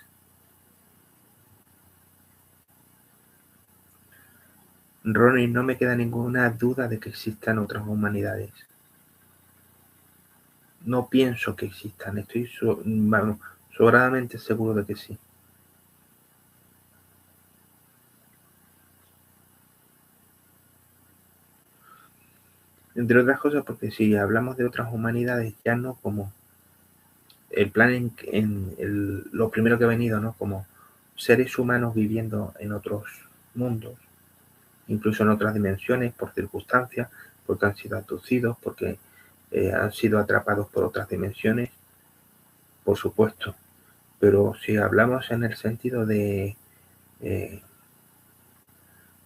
Ronnie, no me queda ninguna duda de que existan otras humanidades. No pienso que existan, estoy sobradamente seguro de que sí. Entre otras cosas porque si hablamos de otras humanidades, ya no como el plan lo primero que ha venido, ¿no? Como seres humanos viviendo en otros mundos, incluso en otras dimensiones, por circunstancias, porque han sido abducidos, porque han sido atrapados por otras dimensiones, por supuesto. Pero si hablamos en el sentido de eh,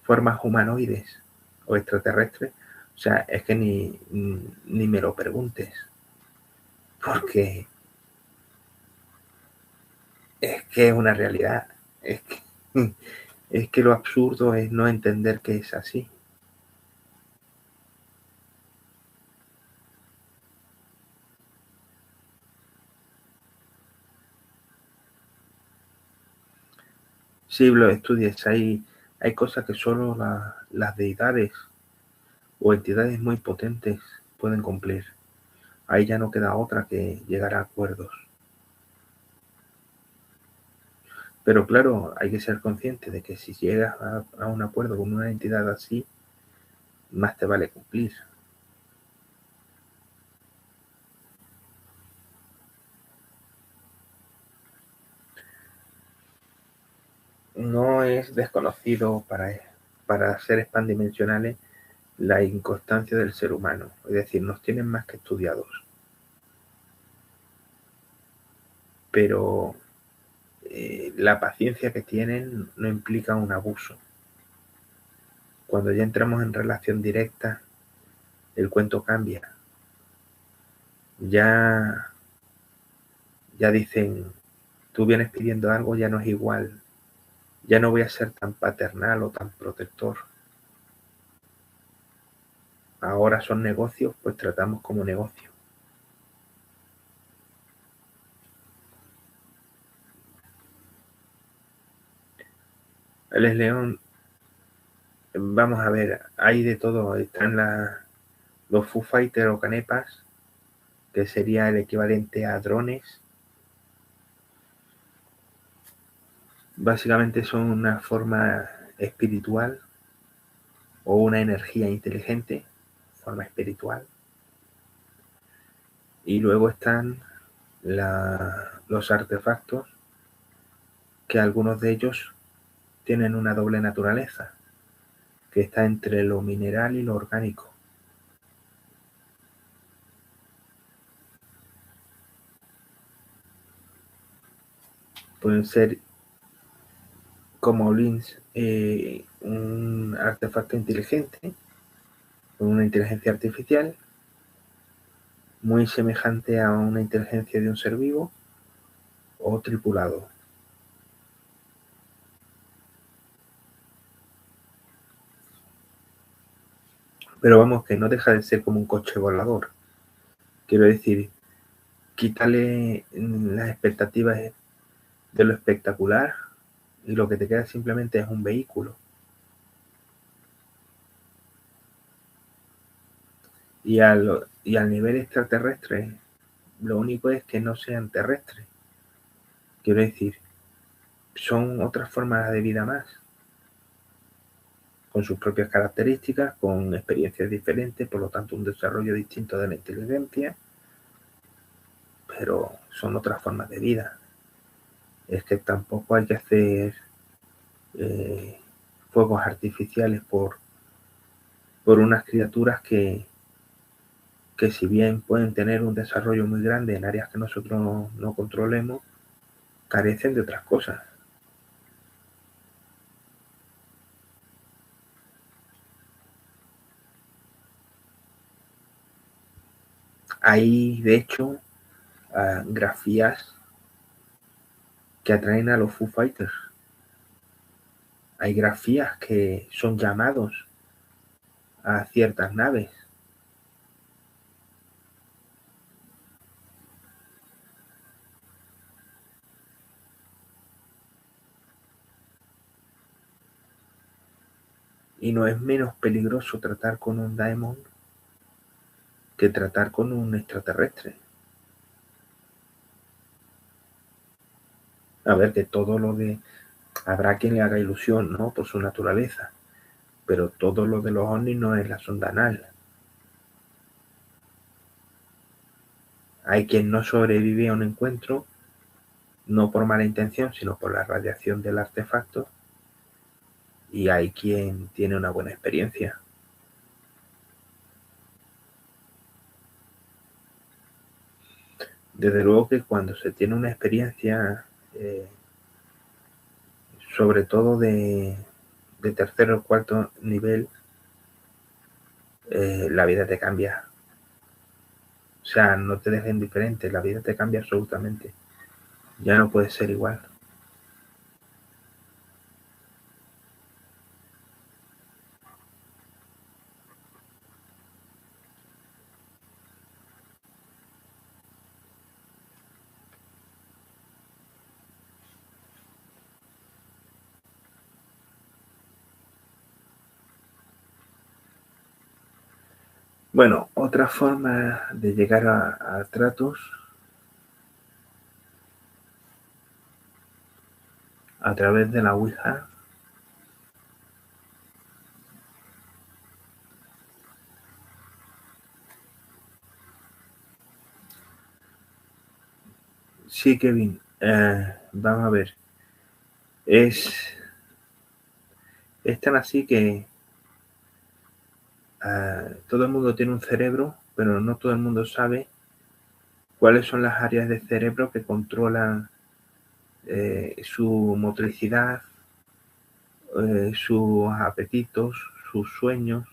formas humanoides o extraterrestres, o sea, es que ni me lo preguntes, porque es que es una realidad, es que, es que lo absurdo es no entender que es así. Si lo estudies, hay cosas que solo las deidades o entidades muy potentes pueden cumplir. Ahí ya no queda otra que llegar a acuerdos. Pero claro, hay que ser consciente de que si llegas a un acuerdo con una entidad así, más te vale cumplir. No es desconocido para seres pandimensionales la inconstancia del ser humano, es decir, nos tienen más que estudiados. Pero la paciencia que tienen no implica un abuso. Cuando ya entramos en relación directa, el cuento cambia. Ya, ya dicen, tú vienes pidiendo algo, ya no es igual. Ya no voy a ser tan paternal o tan protector. Ahora son negocios, pues tratamos como negocio. El León, vamos a ver, hay de todo. Están los Foo Fighters o Canepas, que sería el equivalente a drones. Básicamente son una forma espiritual o una energía inteligente, forma espiritual. Y luego están los artefactos, que algunos de ellos tienen una doble naturaleza, que está entre lo mineral y lo orgánico. Pueden ser como Lins, un artefacto inteligente, con una inteligencia artificial, muy semejante a una inteligencia de un ser vivo, o tripulado. Pero vamos, que no deja de ser como un coche volador. Quiero decir, quítale las expectativas de lo espectacular y lo que te queda simplemente es un vehículo. Y al nivel extraterrestre, lo único es que no sean terrestres, Quiero decir, son otras formas de vida más, con sus propias características, con experiencias diferentes, por lo tanto un desarrollo distinto de la inteligencia, pero son otras formas de vida. Es que tampoco hay que hacer fuegos artificiales por unas criaturas que si bien pueden tener un desarrollo muy grande en áreas que nosotros no controlemos, carecen de otras cosas. Hay, de hecho, grafías que atraen a los Foo Fighters. Hay grafías que son llamados a ciertas naves. Y no es menos peligroso tratar con un Daemon que tratar con un extraterrestre. A ver, que todo lo de... Habrá quien le haga ilusión, ¿no? Por su naturaleza. Pero todo lo de los ovnis no es la sonda anal. Hay quien no sobrevive a un encuentro, no por mala intención, sino por la radiación del artefacto. Y hay quien tiene una buena experiencia. Desde luego que cuando se tiene una experiencia, sobre todo de tercero o cuarto nivel, la vida te cambia. O sea, no te deja indiferente, la vida te cambia absolutamente. Ya no puedes ser igual. Bueno, otra forma de llegar a tratos a través de la Ouija. Sí, Kevin, vamos a ver. Es tan así que todo el mundo tiene un cerebro, pero no todo el mundo sabe cuáles son las áreas del cerebro que controlan su motricidad, sus apetitos, sus sueños.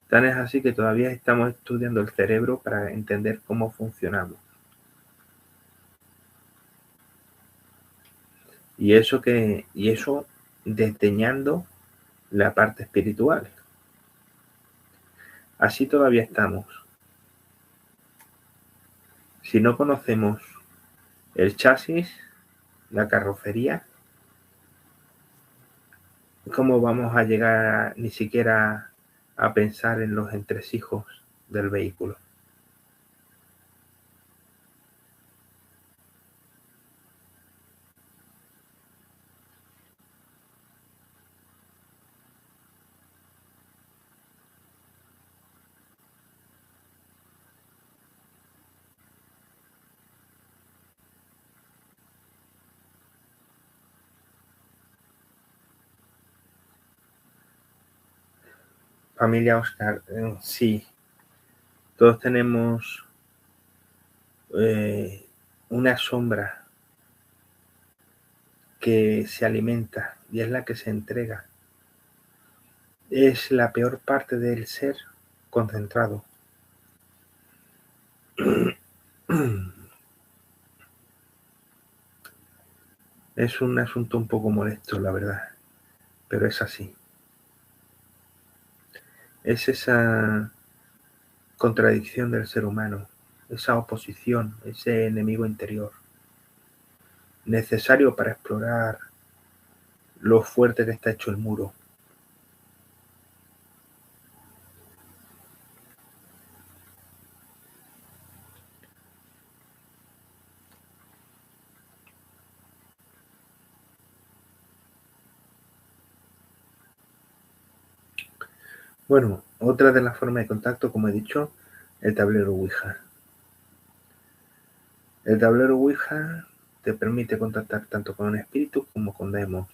Tan es así que todavía estamos estudiando el cerebro para entender cómo funcionamos. Y eso desdeñando la parte espiritual. Así todavía estamos. Si no conocemos el chasis, la carrocería, ¿cómo vamos a llegar ni siquiera a pensar en los entresijos del vehículo? Familia Oscar, sí, todos tenemos una sombra que se alimenta y es la que se entrega. Es la peor parte del ser concentrado. Es un asunto un poco molesto, la verdad, pero es así. Es esa contradicción del ser humano, esa oposición, ese enemigo interior, necesario para explorar lo fuerte que está hecho el muro. Bueno, otra de las formas de contacto, como he dicho, el tablero Ouija. El tablero Ouija te permite contactar tanto con espíritus como con demos.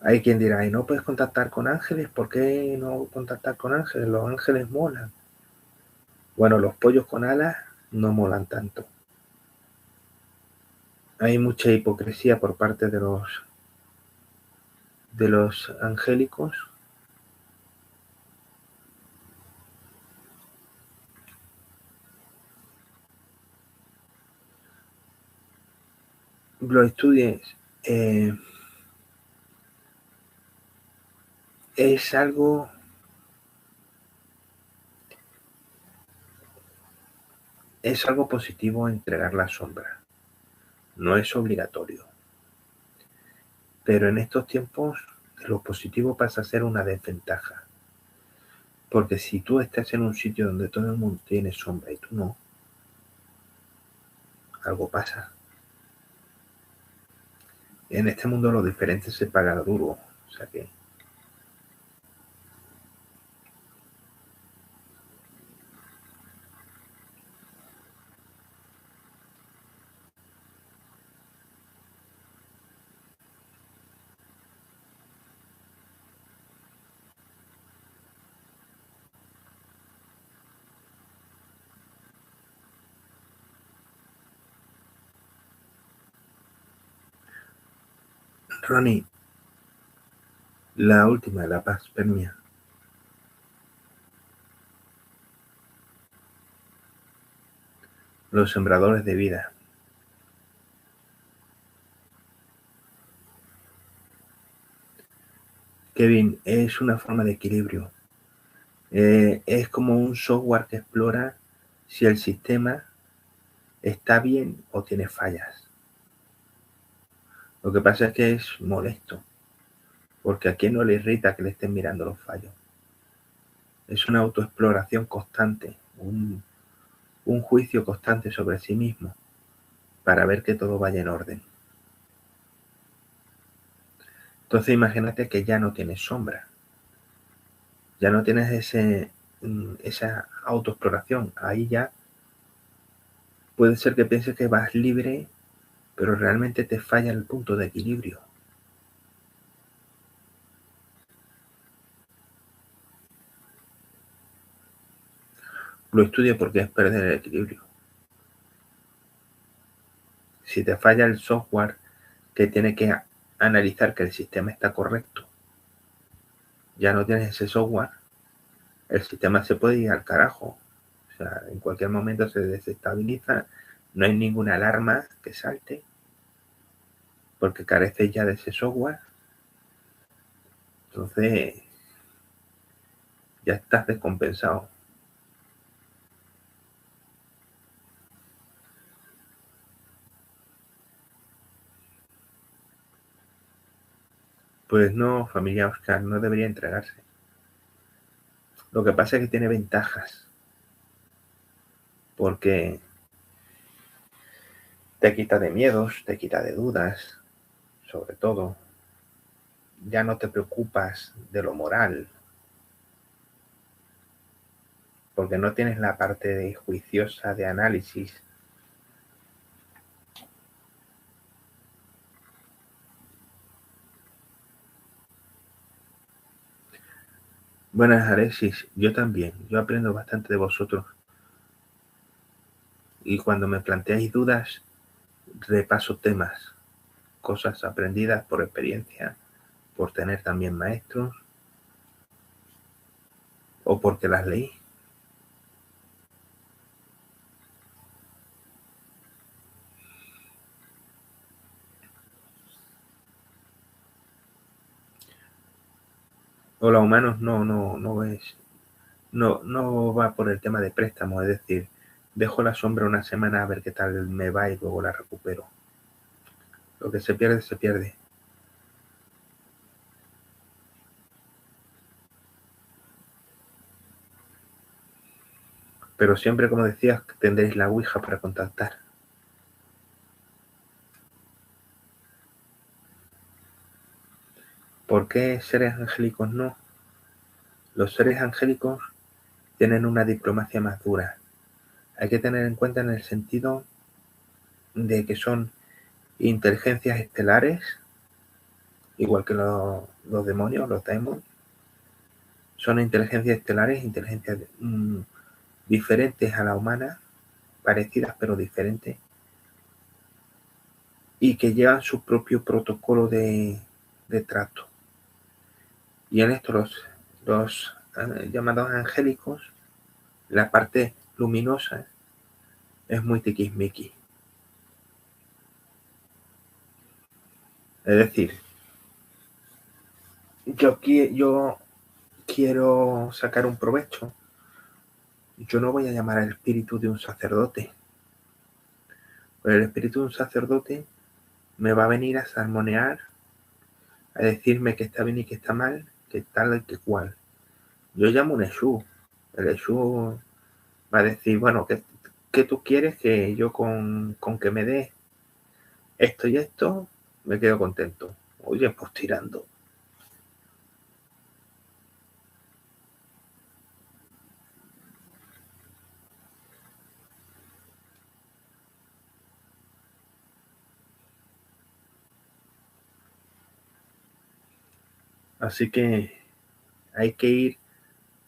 Hay quien dirá, ¿y no puedes contactar con ángeles? ¿Por qué no contactar con ángeles? Los ángeles molan. Bueno, los pollos con alas no molan tanto. Hay mucha hipocresía por parte de los angélicos. Lo estudies. Es algo positivo entregar la sombra. No es obligatorio. Pero en estos tiempos lo positivo pasa a ser una desventaja. Porque si tú estás en un sitio donde todo el mundo tiene sombra y tú no, algo pasa. En este mundo lo diferente se paga duro. O sea que Ronnie, la última, la panspermia. Los sembradores de vida. Kevin, es una forma de equilibrio. Es como un software que explora si el sistema está bien o tiene fallas. Lo que pasa es que es molesto, porque a quien no le irrita que le estén mirando los fallos. Es una autoexploración constante, un juicio constante sobre sí mismo, para ver que todo vaya en orden. Entonces imagínate que ya no tienes sombra, ya no tienes esa autoexploración. Ahí ya puede ser que pienses que vas libre, pero realmente te falla el punto de equilibrio. Lo estudio porque es perder el equilibrio. Si te falla el software que tiene que analizar que el sistema está correcto, ya no tienes ese software, el sistema se puede ir al carajo. O sea, en cualquier momento se desestabiliza, no hay ninguna alarma que salte, porque careces ya de ese software. Entonces, ya estás descompensado. Pues no, familia Oscar, no debería entregarse. Lo que pasa es que tiene ventajas, porque te quita de miedos, te quita de dudas, sobre todo. Ya no te preocupas de lo moral, porque no tienes la parte de juiciosa de análisis. Buenas, Alexis, yo también, yo aprendo bastante de vosotros. Y cuando me planteáis dudas, repaso temas, cosas aprendidas por experiencia, por tener también maestros o porque las leí. Hola, humanos, no es, no va por el tema de préstamo, es decir, dejo la sombra una semana a ver qué tal me va y luego la recupero. Lo que se pierde, se pierde. Pero siempre, como decías, tendréis la Ouija para contactar. ¿Por qué seres angélicos no? Los seres angélicos tienen una diplomacia más dura. Hay que tener en cuenta en el sentido de que son inteligencias estelares, igual que los demonios, los demons. Son inteligencias estelares, inteligencias diferentes a la humana, parecidas pero diferentes, y que llevan su propio protocolo de trato. Y en esto los llamados angélicos, la parte luminosa es muy tiquismiquis. Es decir, yo quiero sacar un provecho. Yo no voy a llamar al espíritu de un sacerdote. Pero el espíritu de un sacerdote me va a venir a salmonear, a decirme que está bien y que está mal, que tal y que cual. Yo llamo un Eshu. El Eshu va a decir, bueno, ¿qué tú quieres? Que yo con que me dé esto y esto, me quedo contento. Oye, pues tirando. Así que hay que ir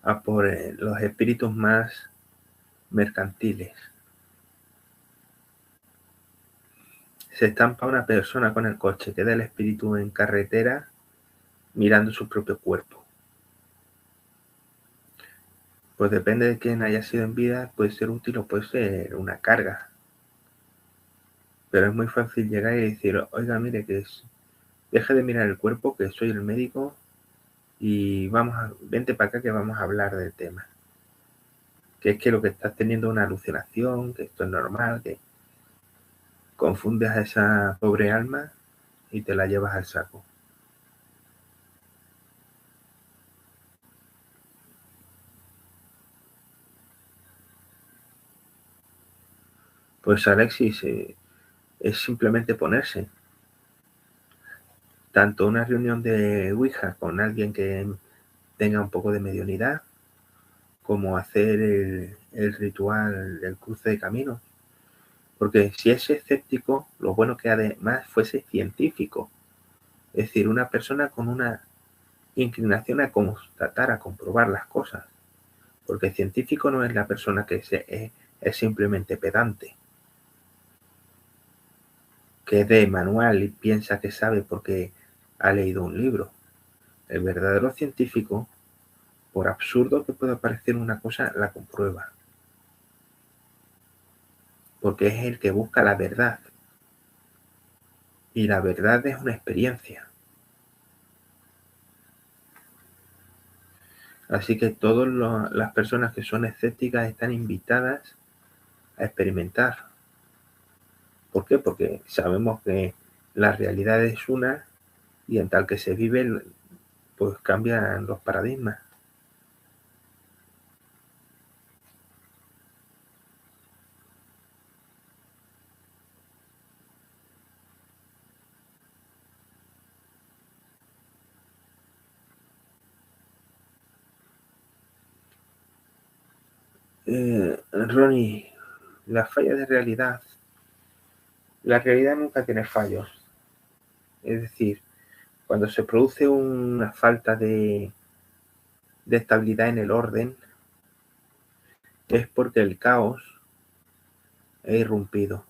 a por los espíritus más mercantiles. Se estampa una persona con el coche, queda el espíritu en carretera mirando su propio cuerpo. Pues depende de quién haya sido en vida, puede ser útil o puede ser una carga. Pero es muy fácil llegar y decir, oiga, mire, deje de mirar el cuerpo, que soy el médico, y vente para acá que vamos a hablar del tema. Que es que lo que estás teniendo es una alucinación, que esto es normal, que confundes a esa pobre alma y te la llevas al saco. Pues Alexis, es simplemente ponerse. Tanto una reunión de Ouija con alguien que tenga un poco de mediunidad, como hacer el ritual del cruce de caminos. Porque si es escéptico, lo bueno que además fuese científico. Es decir, una persona con una inclinación a constatar, a comprobar las cosas. Porque el científico no es la persona que es simplemente pedante, que es de manual y piensa que sabe porque ha leído un libro. El verdadero científico, por absurdo que pueda parecer una cosa, la comprueba. Porque es el que busca la verdad. Y la verdad es una experiencia. Así que todas las personas que son escépticas están invitadas a experimentar. ¿Por qué? Porque sabemos que la realidad es una y en tal que se vive, pues cambian los paradigmas. Ronnie, la falla de realidad. La realidad nunca tiene fallos. Es decir, cuando se produce una falta de estabilidad en el orden, es porque el caos ha irrumpido.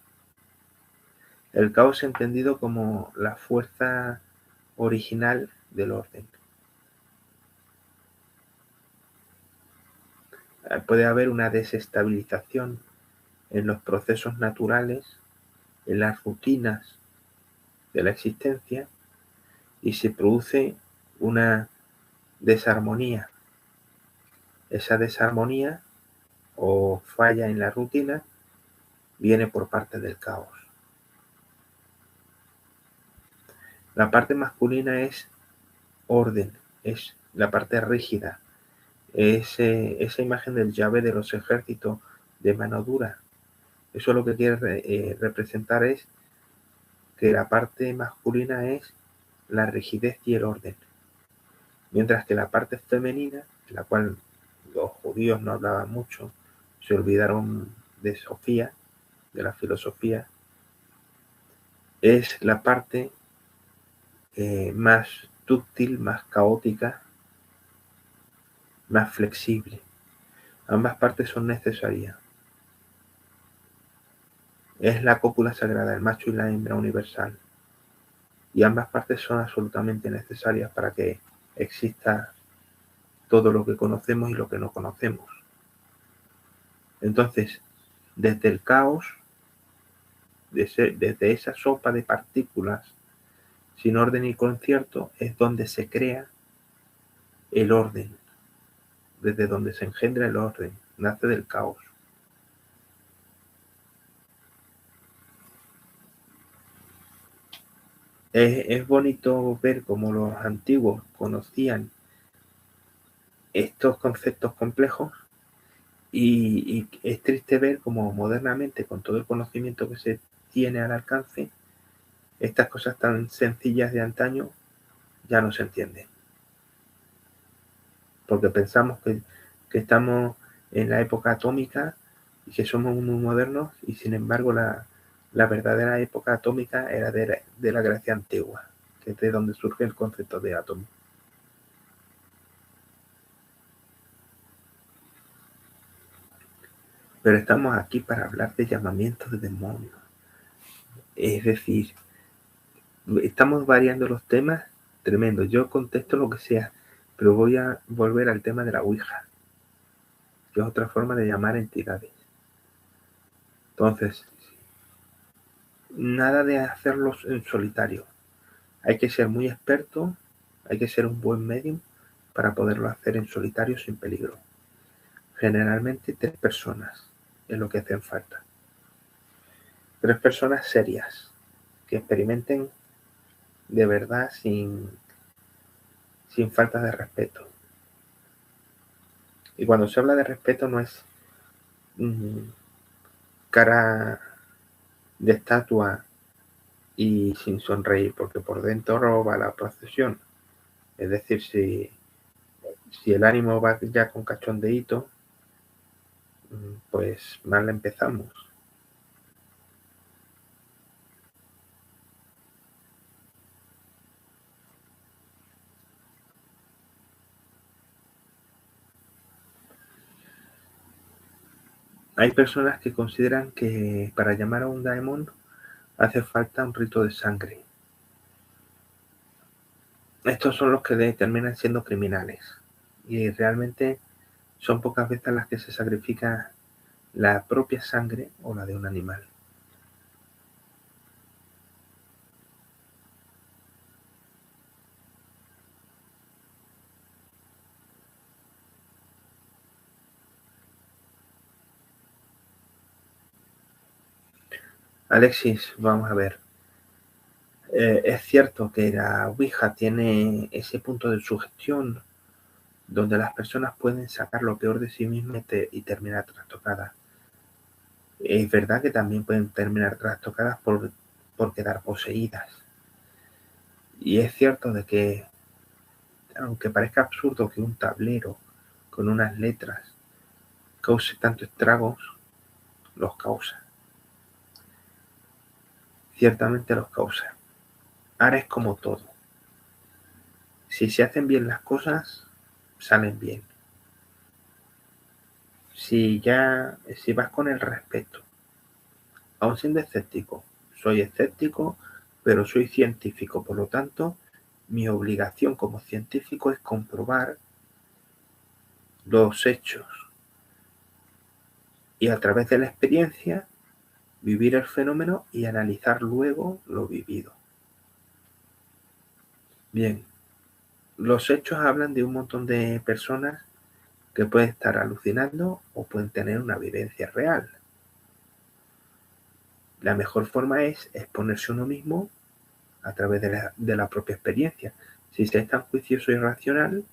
El caos entendido como la fuerza original del orden. Puede haber una desestabilización en los procesos naturales, en las rutinas de la existencia, y se produce una desarmonía. Esa desarmonía o falla en la rutina viene por parte del caos. La parte masculina es orden, es la parte rígida, es esa imagen del llave de los ejércitos de mano dura. Eso lo que quiere representar es que la parte masculina es la rigidez y el orden. Mientras que la parte femenina, de la cual los judíos no hablaban mucho, se olvidaron de Sofía, de la filosofía, es la parte más dúctil, más caótica, más flexible. Ambas partes son necesarias. Es la cópula sagrada, el macho y la hembra universal. Y ambas partes son absolutamente necesarias para que exista todo lo que conocemos y lo que no conocemos. Entonces, desde el caos, desde esa sopa de partículas sin orden y concierto, es donde se crea el orden, desde donde se engendra el orden, nace del caos. Es bonito ver cómo los antiguos conocían estos conceptos complejos y es triste ver cómo modernamente, con todo el conocimiento que se tiene al alcance, estas cosas tan sencillas de antaño ya no se entienden. Porque pensamos que estamos en la época atómica y que somos muy modernos y sin embargo la verdadera época atómica era de la Grecia antigua, que es de donde surge el concepto de átomo. Pero estamos aquí para hablar de llamamientos de demonios. Es decir, estamos variando los temas tremendo. Yo contesto lo que sea, pero voy a volver al tema de la Ouija, que es otra forma de llamar entidades. Entonces, nada de hacerlos en solitario. Hay que ser muy experto, hay que ser un buen medium para poderlo hacer en solitario sin peligro. Generalmente 3 personas es lo que hacen falta. 3 personas serias, que experimenten de verdad sin falta de respeto. Y cuando se habla de respeto no es cara de estatua y sin sonreír, porque por dentro roba la procesión. Es decir, si el ánimo va ya con cachondeíto, pues mal empezamos. Hay personas que consideran que para llamar a un daemon hace falta un rito de sangre. Estos son los que terminan siendo criminales. Y realmente son pocas veces las que se sacrifica la propia sangre o la de un animal. Alexis, vamos a ver. Es cierto que la Ouija tiene ese punto de sugestión donde las personas pueden sacar lo peor de sí mismas y terminar trastocadas. Es verdad que también pueden terminar trastocadas por quedar poseídas. Y es cierto de que, aunque parezca absurdo que un tablero con unas letras cause tantos estragos, los causa. Ciertamente los causa. Ahora es como todo. Si se hacen bien las cosas, salen bien. Si vas con el respeto, aun siendo escéptico, soy escéptico, pero soy científico, por lo tanto, mi obligación como científico es comprobar los hechos y a través de la experiencia vivir el fenómeno y analizar luego lo vivido. Bien, los hechos hablan de un montón de personas que pueden estar alucinando o pueden tener una vivencia real. La mejor forma es exponerse uno mismo a través de la propia experiencia. Si se es tan juicioso y racional,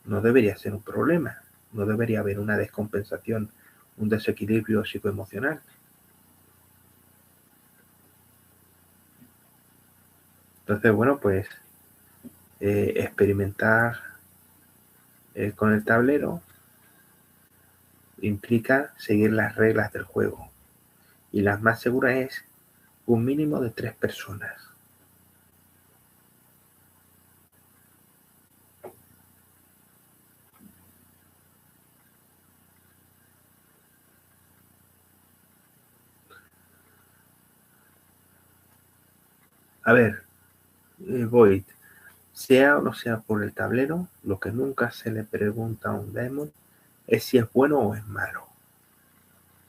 no debería ser un problema, no debería haber una descompensación, un desequilibrio psicoemocional. Entonces, bueno, pues experimentar con el tablero implica seguir las reglas del juego. Y las más seguras es un mínimo de 3 personas. A ver, Void, sea o no sea por el tablero, lo que nunca se le pregunta a un demon es si es bueno o es malo.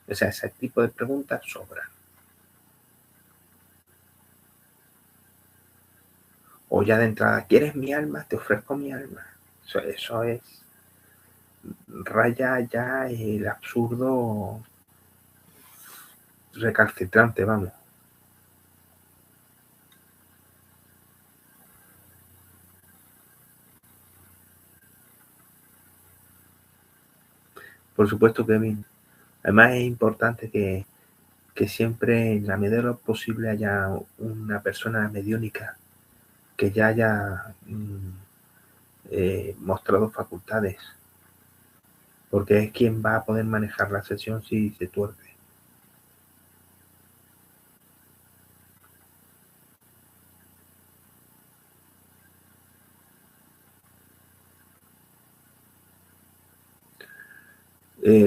O sea, ese tipo de preguntas sobran. O ya de entrada, ¿quieres mi alma? Te ofrezco mi alma. Eso es raya ya el absurdo recalcitrante, vamos. Por supuesto, Kevin. Además es importante que siempre en la medida de lo posible haya una persona mediúnica que ya haya mostrado facultades, porque es quien va a poder manejar la sesión si se tuerce.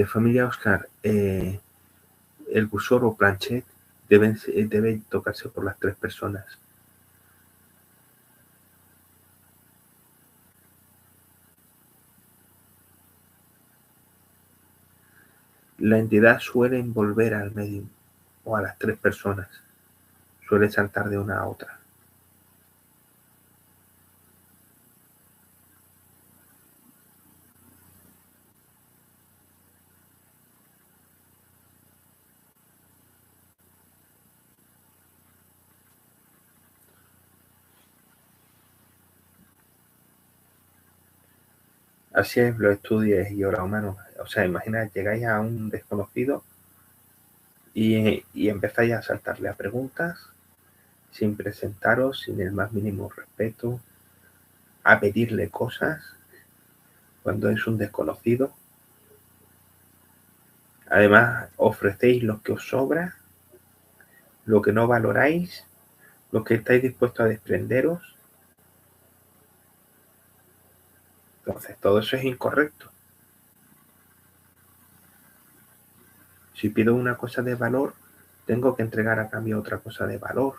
Familia Oscar, el cursor o planchet debe tocarse por las 3 personas. La entidad suele envolver al medium o a las 3 personas. Suele saltar de una a otra. Así es, lo estudies y ahora humano. O sea, imagina, llegáis a un desconocido y empezáis a saltarle a preguntas sin presentaros, sin el más mínimo respeto, a pedirle cosas cuando es un desconocido. Además, ofrecéis lo que os sobra, lo que no valoráis, lo que estáis dispuestos a desprenderos. Entonces, todo eso es incorrecto. Si pido una cosa de valor, tengo que entregar a cambio otra cosa de valor.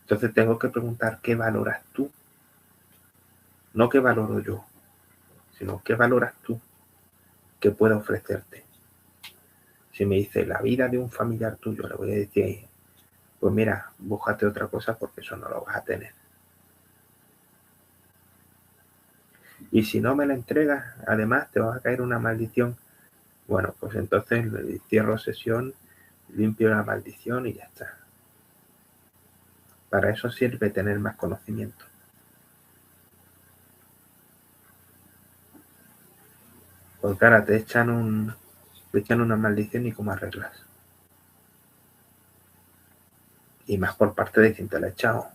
Entonces tengo que preguntar qué valoras tú, no qué valoro yo, sino qué valoras tú, qué puedo ofrecerte. Si me dice la vida de un familiar tuyo, le voy a decir, pues mira, búscate otra cosa porque eso no lo vas a tener. Y si no me la entregas, además te va a caer una maldición. Bueno, pues entonces cierro sesión, limpio la maldición y ya está. Para eso sirve tener más conocimiento. Porque ahora te echan una maldición y cómo arreglas. Y más por parte de quien te la ha echado.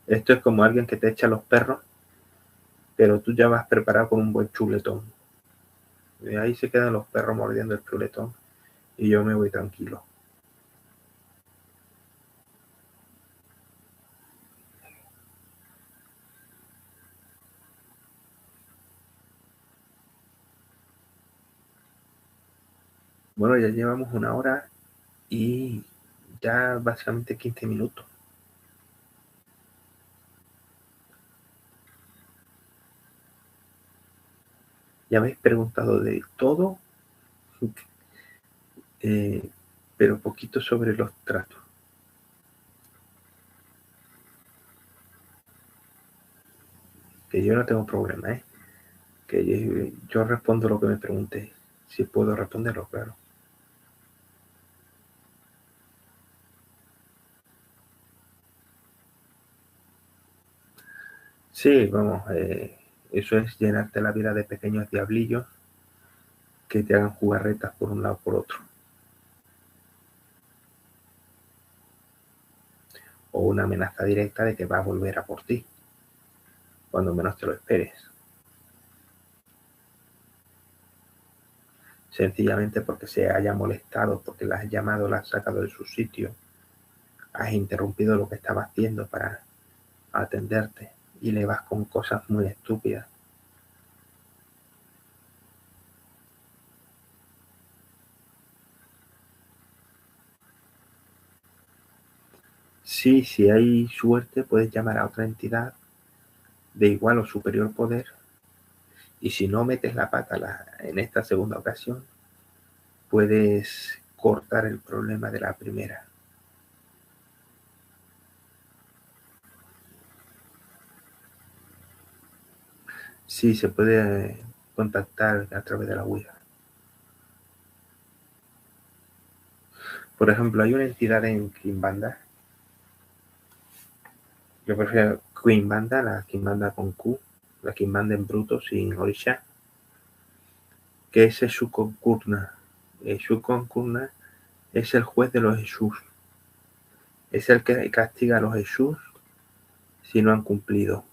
Esto es como alguien que te echa los perros, pero tú ya vas preparado con un buen chuletón. Y ahí se quedan los perros mordiendo el chuletón y yo me voy tranquilo. Bueno, ya llevamos 1 hora y ya básicamente 15 minutos. Ya me habéis preguntado de todo, pero poquito sobre los tratos. Que yo no tengo problema, ¿eh? Que yo respondo lo que me pregunte. Si puedo responderlo, claro. Sí, vamos, eso es llenarte la vida de pequeños diablillos que te hagan jugarretas por un lado o por otro. o una amenaza directa de que va a volver a por ti, cuando menos te lo esperes. Sencillamente porque se haya molestado, porque la has llamado, la has sacado de su sitio, has interrumpido lo que estaba haciendo para atenderte y le vas con cosas muy estúpidas. Sí, si hay suerte puedes llamar a otra entidad de igual o superior poder, y si no metes la pata en esta segunda ocasión, puedes cortar el problema de la primera. Sí, se puede contactar a través de la Ouija. Por ejemplo, hay una entidad en Kimbanda. Yo prefiero Kimbanda, la Kimbanda con Q, la Kimbanda en bruto sin Orisha, que es Shukon Kurna. Shukon Kurna es el juez de los Jesús. Es el que castiga a los Jesús si no han cumplido.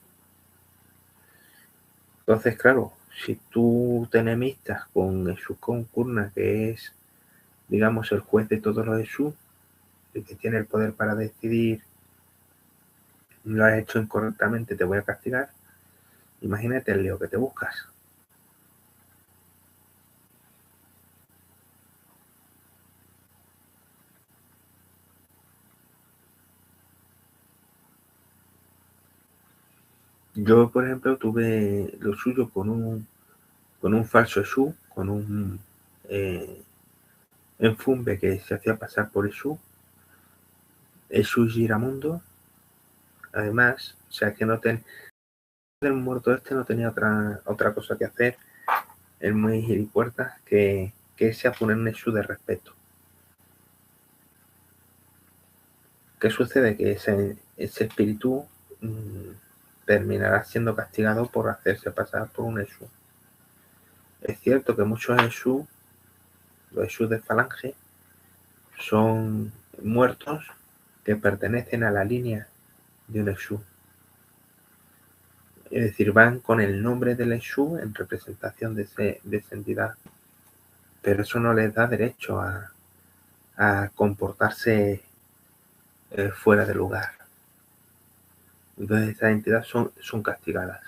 Entonces, claro, si tú te enemistas con Shukon Kurna, que es, digamos, el juez de todos los Jesús, el que tiene el poder para decidir, lo has hecho incorrectamente, te voy a castigar. Imagínate el lío que te buscas. Yo, por ejemplo, tuve lo suyo con un falso Jesús, con un enfumbe que se hacía pasar por Jesús Giramundo. Además, o sea que el muerto este no tenía otra cosa que hacer, el muy gilipuertas, que se poner un Jesús de respeto. ¿Qué sucede? Que ese espíritu terminará siendo castigado por hacerse pasar por un Jesús. Es cierto que muchos Jesús, los Jesús de Falange, son muertos que pertenecen a la línea de un Jesús. Es decir, van con el nombre del Jesús en representación de esa entidad. Pero eso no les da derecho a comportarse fuera de lugar. Entonces esas entidades son castigadas.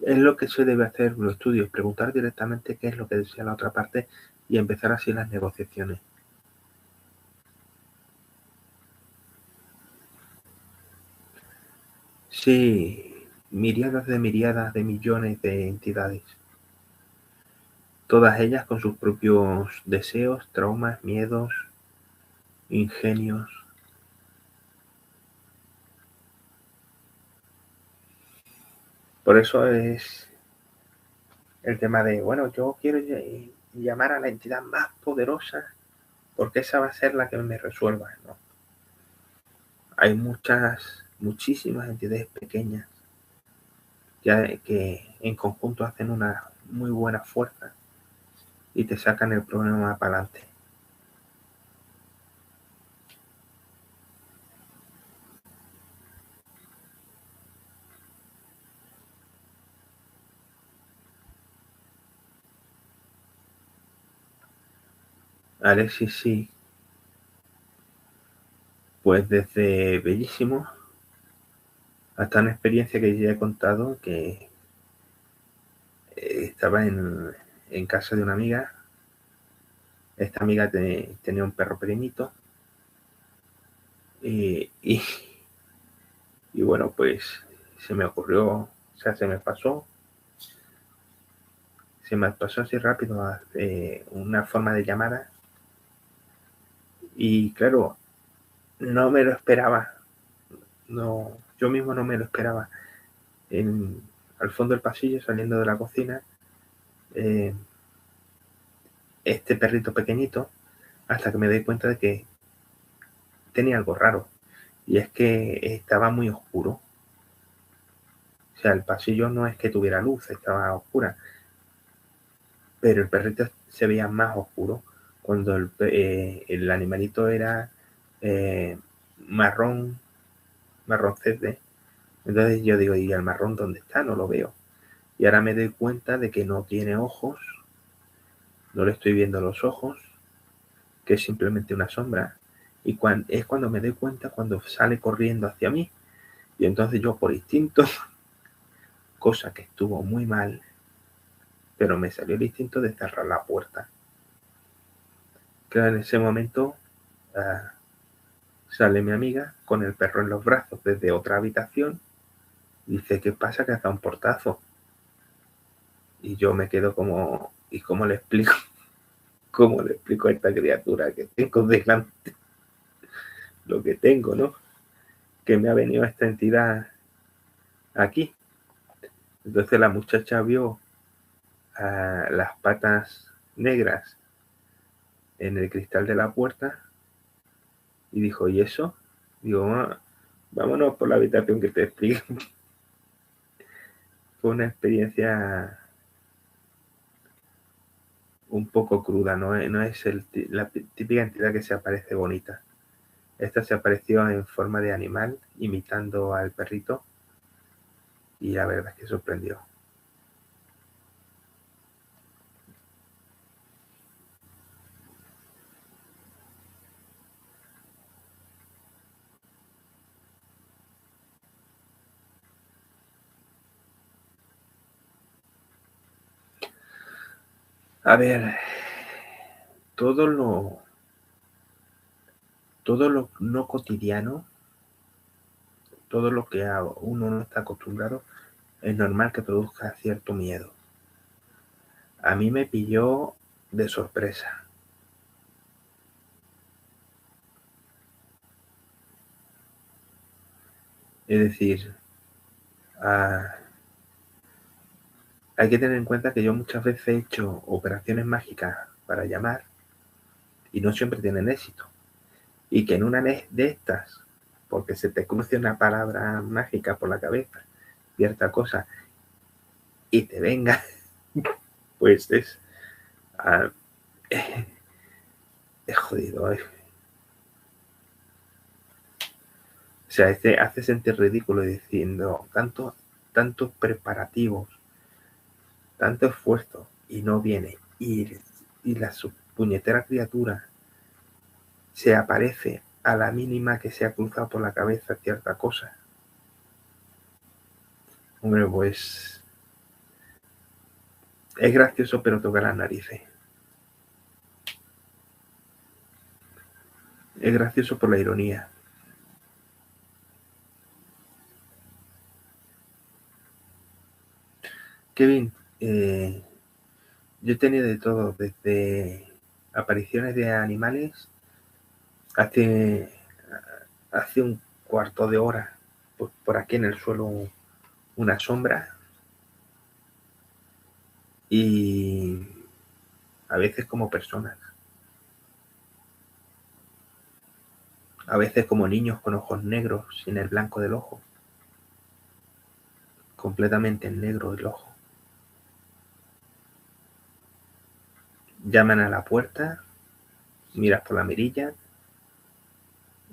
Es lo que se debe hacer en los estudios, preguntar directamente qué es lo que desea la otra parte y empezar así las negociaciones. Sí, miríadas de millones de entidades. Todas ellas con sus propios deseos, traumas, miedos, ingenios. Por eso es el tema de, bueno, yo quiero llamar a la entidad más poderosa porque esa va a ser la que me resuelva, ¿no? Hay muchísimas entidades pequeñas que en conjunto hacen una muy buena fuerza y te sacan el problema para adelante. Alexis, sí, pues desde bellísimo hasta una experiencia que ya he contado, que estaba en casa de una amiga. Esta amiga tenía un perro pequeñito y bueno, pues se me ocurrió, o sea, se me pasó así rápido una forma de llamada, y claro, no me lo esperaba. No, yo mismo no me lo esperaba. Al fondo del pasillo, saliendo de la cocina, este perrito pequeñito, hasta que me doy cuenta de que tenía algo raro, y es que estaba muy oscuro. O sea, el pasillo no es que tuviera luz, estaba oscura, pero el perrito se veía más oscuro cuando el animalito era marrón, marroncete. Entonces yo digo, ¿y el marrón dónde está? No lo veo. Y ahora me doy cuenta de que no tiene ojos, no le estoy viendo los ojos, que es simplemente una sombra. Y es cuando me doy cuenta cuando sale corriendo hacia mí. Y entonces yo por instinto, cosa que estuvo muy mal, pero me salió el instinto de cerrar la puerta. Claro, en ese momento sale mi amiga con el perro en los brazos desde otra habitación. Dice, ¿qué pasa? Que hace un portazo. Y yo me quedo como, ¿y cómo le explico? ¿Cómo le explico a esta criatura que tengo delante lo que tengo, ¿no? Que me ha venido esta entidad aquí. Entonces la muchacha vio las patas negras en el cristal de la puerta y dijo, ¿y eso? Digo, vámonos por la habitación que te explico. Fue una experiencia un poco cruda, no es la típica entidad que se aparece bonita. Esta se apareció en forma de animal, imitando al perrito, y la verdad es que sorprendió. A ver, todo lo no cotidiano, todo lo que uno no está acostumbrado, es normal que produzca cierto miedo. A mí me pilló de sorpresa. Es decir, hay que tener en cuenta que yo muchas veces he hecho operaciones mágicas para llamar y no siempre tienen éxito. Y que en una de estas, porque se te cruce una palabra mágica por la cabeza, cierta cosa, y te venga, pues es jodido. O sea, te hace sentir ridículo diciendo tantos preparativos, tanto esfuerzo, y no viene. Y la puñetera criatura se aparece a la mínima que se ha cruzado por la cabeza cierta cosa. Hombre, pues es gracioso, pero toca las narices. Es gracioso por la ironía. Kevin, yo he tenido de todo, desde apariciones de animales hace, hace un cuarto de hora, por aquí en el suelo una sombra, y a veces como personas, a veces como niños con ojos negros sin el blanco del ojo, completamente en negro el ojo. Llaman a la puerta, miras por la mirilla,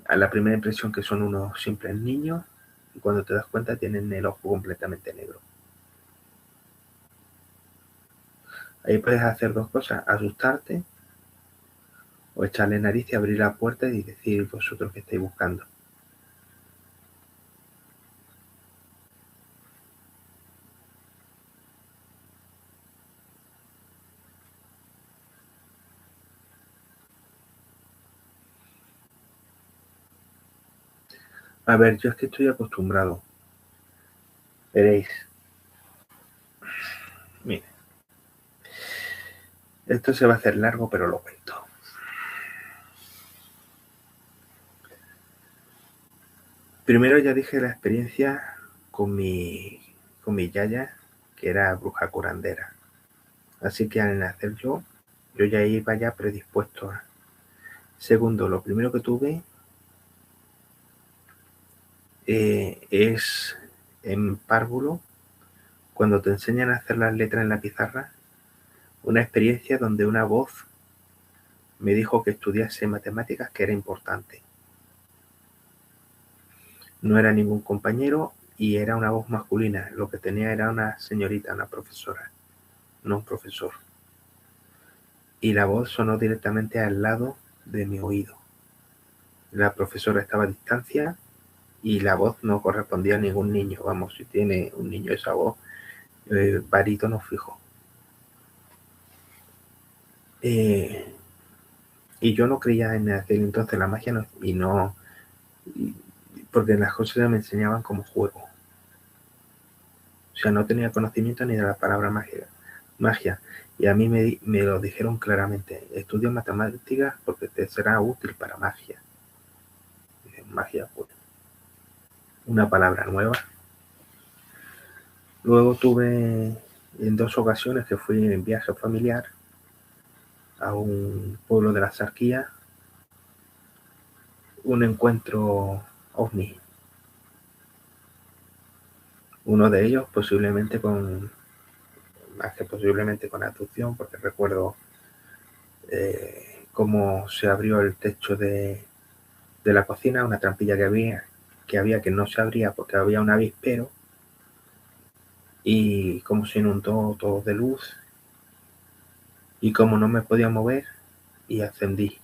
a la primera impresión que son unos simples niños, y cuando te das cuenta tienen el ojo completamente negro. Ahí puedes hacer dos cosas, asustarte o echarle nariz y abrir la puerta y decir vosotros qué estáis buscando. A ver, yo es que estoy acostumbrado. Veréis. Mire, esto se va a hacer largo, pero lo cuento. Primero ya dije la experiencia con mi yaya, que era bruja curandera. Así que al nacer yo ya iba ya predispuesto a. Segundo, lo primero que tuve es en párvulo cuando te enseñan a hacer las letras en la pizarra, una experiencia donde una voz me dijo que estudiase matemáticas, que era importante. No era ningún compañero y era una voz masculina. Lo que tenía era una señorita, una profesora, no un profesor. Y la voz sonó directamente al lado de mi oído. La profesora estaba a distancia y la voz no correspondía a ningún niño. Vamos, si tiene un niño esa voz, barítono fijo. Y yo no creía en aquel entonces la magia, no, porque las cosas me enseñaban como juego. O sea, no tenía conocimiento ni de la palabra magia. Y a mí me lo dijeron claramente: estudia matemáticas porque te será útil para magia. Magia, pues, una palabra nueva. Luego tuve en 2 ocasiones que fui en viaje familiar a un pueblo de la Sarquía, un encuentro ovni. Uno de ellos posiblemente más que posiblemente con abducción, porque recuerdo cómo se abrió el techo de la cocina, una trampilla que había que no se abría porque había un avispero, y cómo se inundó todo de luz, y cómo no me podía mover, y ascendí.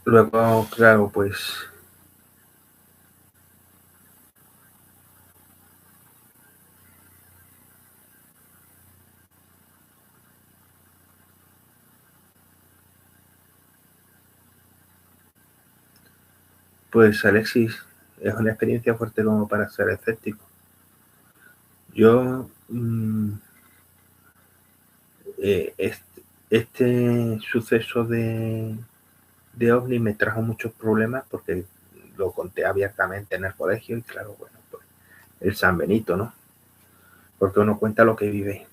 Luego, claro, pues Alexis, es una experiencia fuerte como para ser escéptico. Yo, este suceso de OVNI me trajo muchos problemas porque lo conté abiertamente en el colegio y claro, bueno, pues el San Benito, ¿no? Porque uno cuenta lo que vive.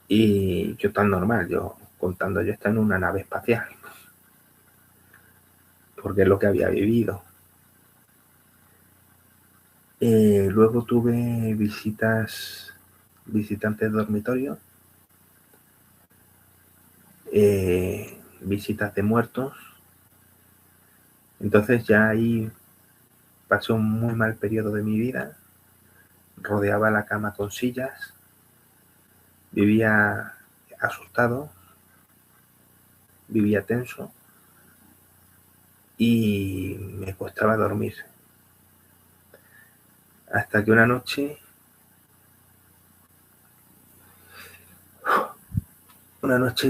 Y yo tan normal, yo contando, yo estaba en una nave espacial, porque es lo que había vivido. Luego tuve visitantes de dormitorio, visitas de muertos. Entonces ya ahí pasé un muy mal periodo de mi vida. Rodeaba la cama con sillas, vivía asustado, vivía tenso y me costaba dormir. Hasta que una noche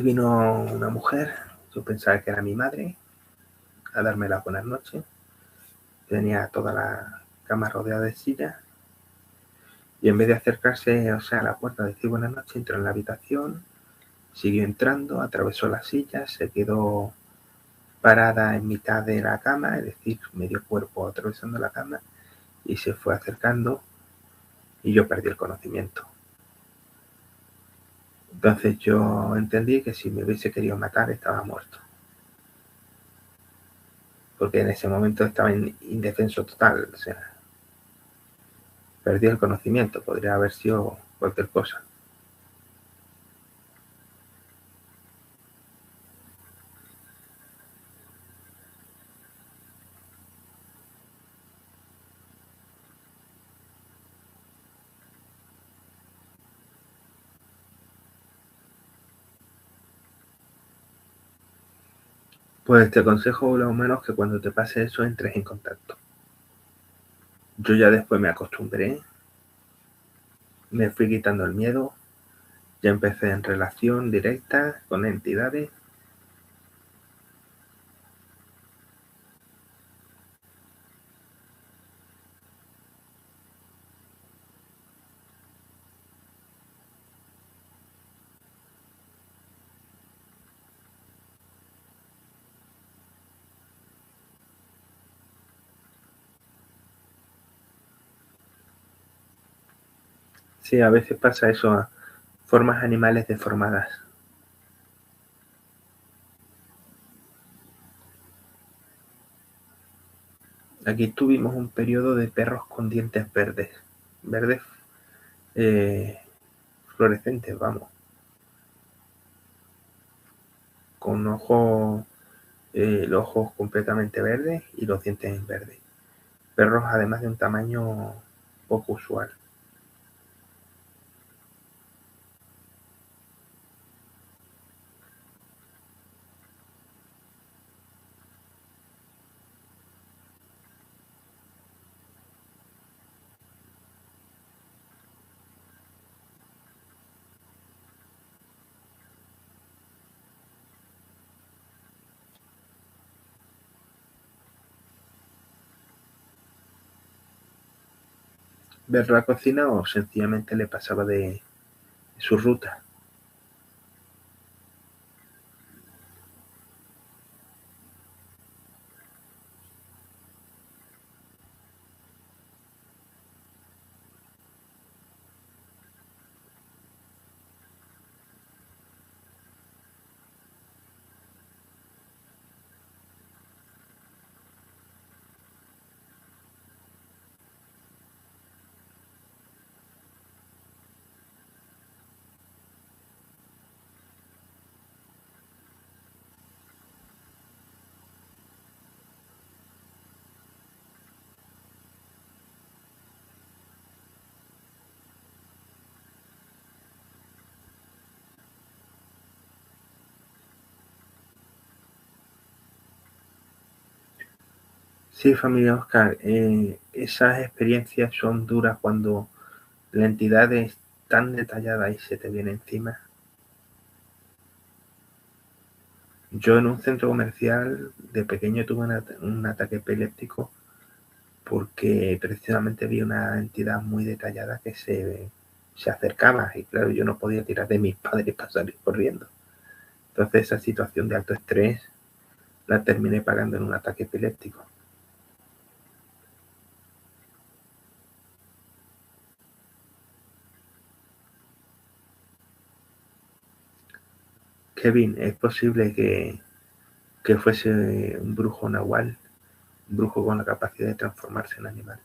vino una mujer, yo pensaba que era mi madre, a darme las buenas noches. Tenía toda la cama rodeada de sillas y en vez de acercarse, o sea, a la puerta, decir buenas noches, entró en la habitación, siguió entrando, atravesó las sillas, se quedó parada en mitad de la cama, es decir, medio cuerpo atravesando la cama, y se fue acercando y yo perdí el conocimiento. Entonces yo entendí que si me hubiese querido matar estaba muerto, porque en ese momento estaba en indefenso total, o sea, perdí el conocimiento, podría haber sido cualquier cosa. Pues te aconsejo, lo menos, que cuando te pase eso entres en contacto. Yo ya después me acostumbré, me fui quitando el miedo, ya empecé en relación directa con entidades. Sí, a veces pasa eso a formas animales deformadas. Aquí tuvimos un periodo de perros con dientes verdes, verdes fluorescentes, vamos, con ojos, los ojos completamente verdes y los dientes en verde. Perros además de un tamaño poco usual. Ver la cocina o sencillamente le pasaba de su ruta. Sí, familia Oscar, esas experiencias son duras cuando la entidad es tan detallada y se te viene encima. Yo en un centro comercial de pequeño tuve un ataque epiléptico porque precisamente vi una entidad muy detallada que se acercaba y claro, yo no podía tirar de mis padres para salir corriendo. Entonces esa situación de alto estrés la terminé pagando en un ataque epiléptico. Kevin, es posible que fuese un brujo nahual, un brujo con la capacidad de transformarse en animal.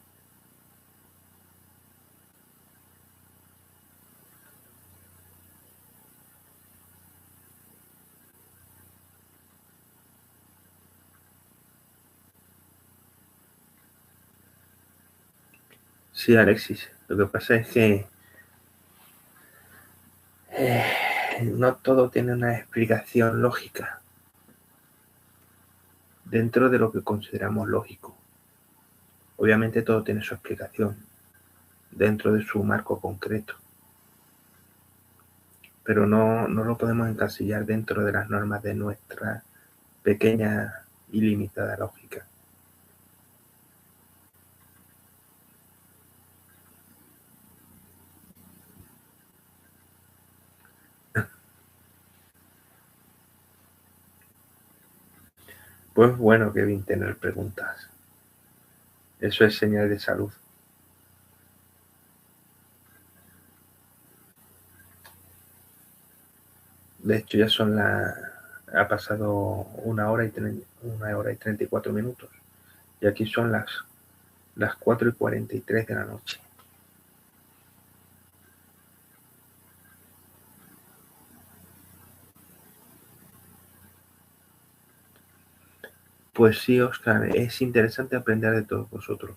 Sí, Alexis, lo que pasa es que no todo tiene una explicación lógica dentro de lo que consideramos lógico. Obviamente todo tiene su explicación dentro de su marco concreto, pero no lo podemos encasillar dentro de las normas de nuestra pequeña y limitada lógica. Pues bueno, Kevin, tener preguntas. Eso es señal de salud. De hecho, ya ha pasado una hora y 34 minutos. Y aquí son las 4:43 de la noche. Pues sí, Oscar, es interesante aprender de todos vosotros,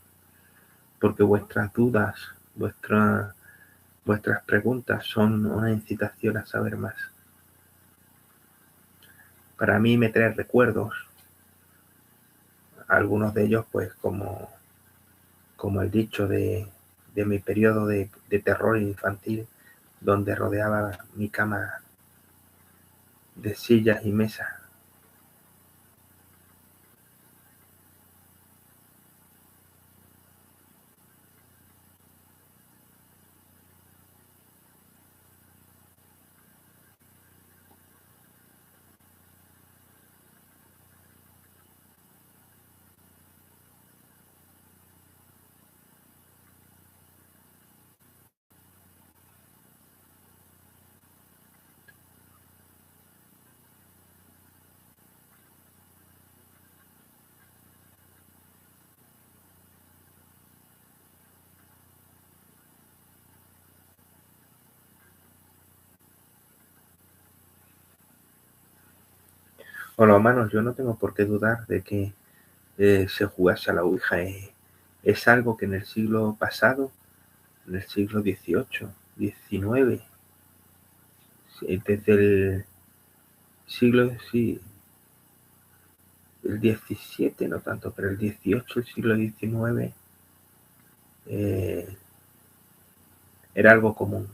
porque vuestras dudas, vuestras preguntas son una incitación a saber más. Para mí me trae recuerdos, algunos de ellos pues como el dicho de mi periodo de terror infantil, donde rodeaba mi cama de sillas y mesas. Por lo menos yo no tengo por qué dudar de que se jugase a la Ouija. Es algo que en el siglo pasado, en el siglo XVIII, XIX, desde el siglo, sí, el XVII no tanto, pero el XVIII, el siglo XIX, eh, era algo común.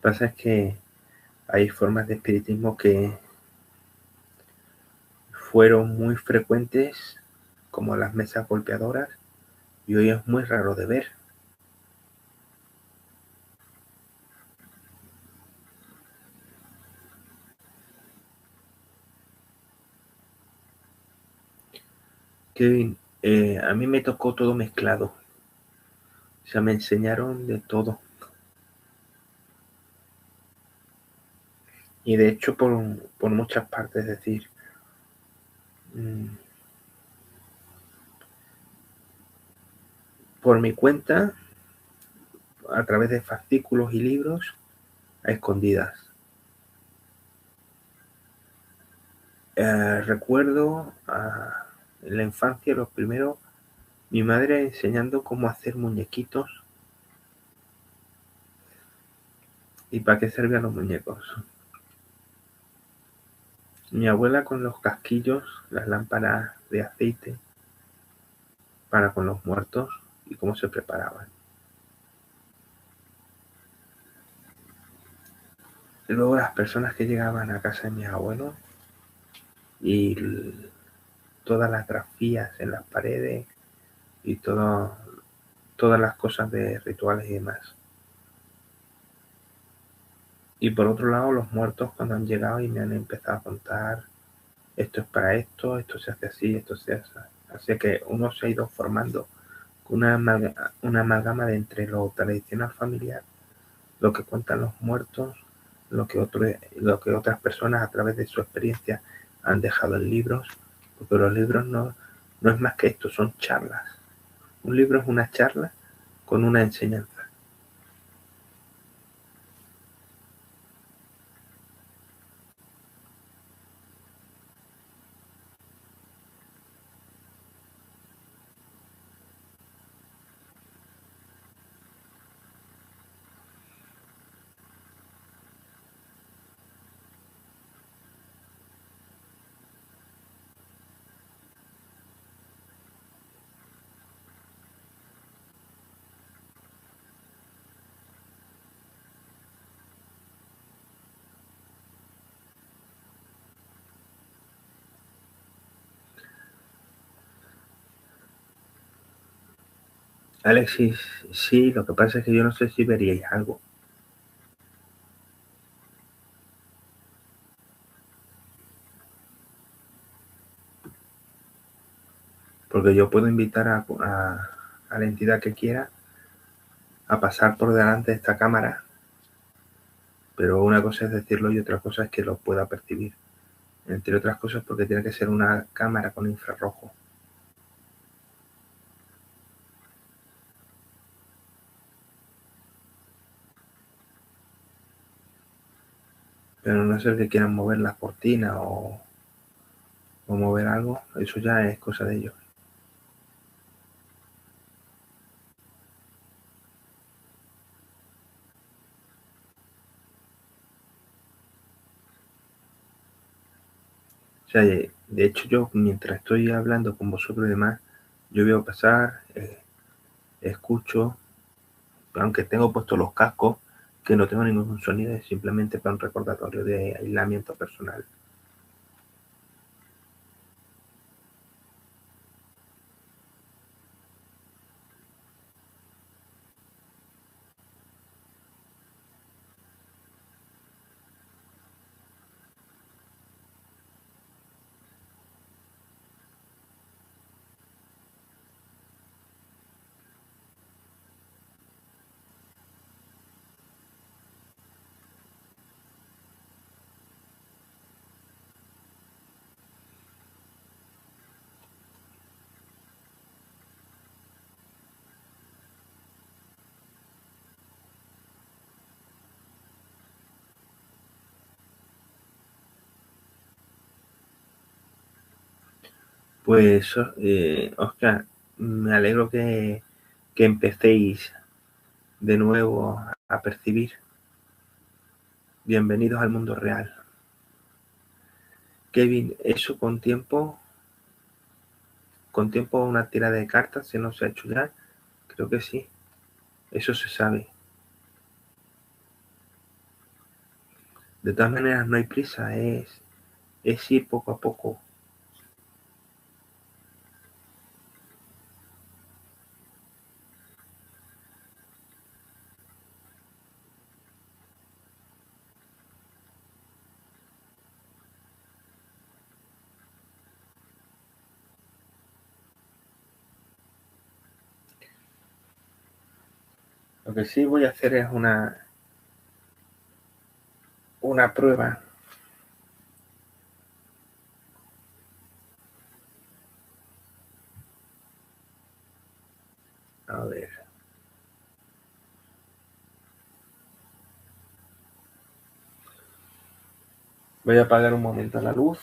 Lo que pasa es que hay formas de espiritismo que fueron muy frecuentes, como las mesas golpeadoras, y hoy es muy raro de ver. Kevin, a mí me tocó todo mezclado. O sea, me enseñaron de todo. Y de hecho por muchas partes, es decir, mm, por mi cuenta, a través de fascículos y libros, a escondidas. Recuerdo en la infancia, los primeros, mi madre enseñando cómo hacer muñequitos y para qué servían los muñecos. Mi abuela con los casquillos, las lámparas de aceite para con los muertos y cómo se preparaban. Y luego las personas que llegaban a casa de mis abuelos y todas las grafías en las paredes y todas las cosas de rituales y demás. Y por otro lado, los muertos cuando han llegado y me han empezado a contar, esto es para esto se hace así, esto se hace así. Así que uno se ha ido formando una amalgama de entre lo tradicional familiar, lo que cuentan los muertos, lo que otras personas a través de su experiencia han dejado en libros, porque los libros no es más que esto, son charlas. Un libro es una charla con una enseñanza. Alexis, sí, lo que pasa es que yo no sé si veríais algo, porque yo puedo invitar a la entidad que quiera a pasar por delante de esta cámara, pero una cosa es decirlo y otra cosa es que lo pueda percibir. Entre otras cosas porque tiene que ser una cámara con infrarrojo. Pero no sé que quieran mover las cortinas o mover algo, eso ya es cosa de ellos. O sea, de hecho yo mientras estoy hablando con vosotros y demás, yo veo pasar, escucho, aunque tengo puestos los cascos, que no tengo ningún sonido, es simplemente para un recordatorio de aislamiento personal. Pues, Oscar, me alegro que empecéis de nuevo a percibir. Bienvenidos al mundo real. Kevin, eso con tiempo una tira de cartas, si no se ha hecho ya, creo que sí. Eso se sabe. De todas maneras, no hay prisa, es ir poco a poco. Lo que sí voy a hacer es una prueba. A ver. Voy a apagar un momento la luz.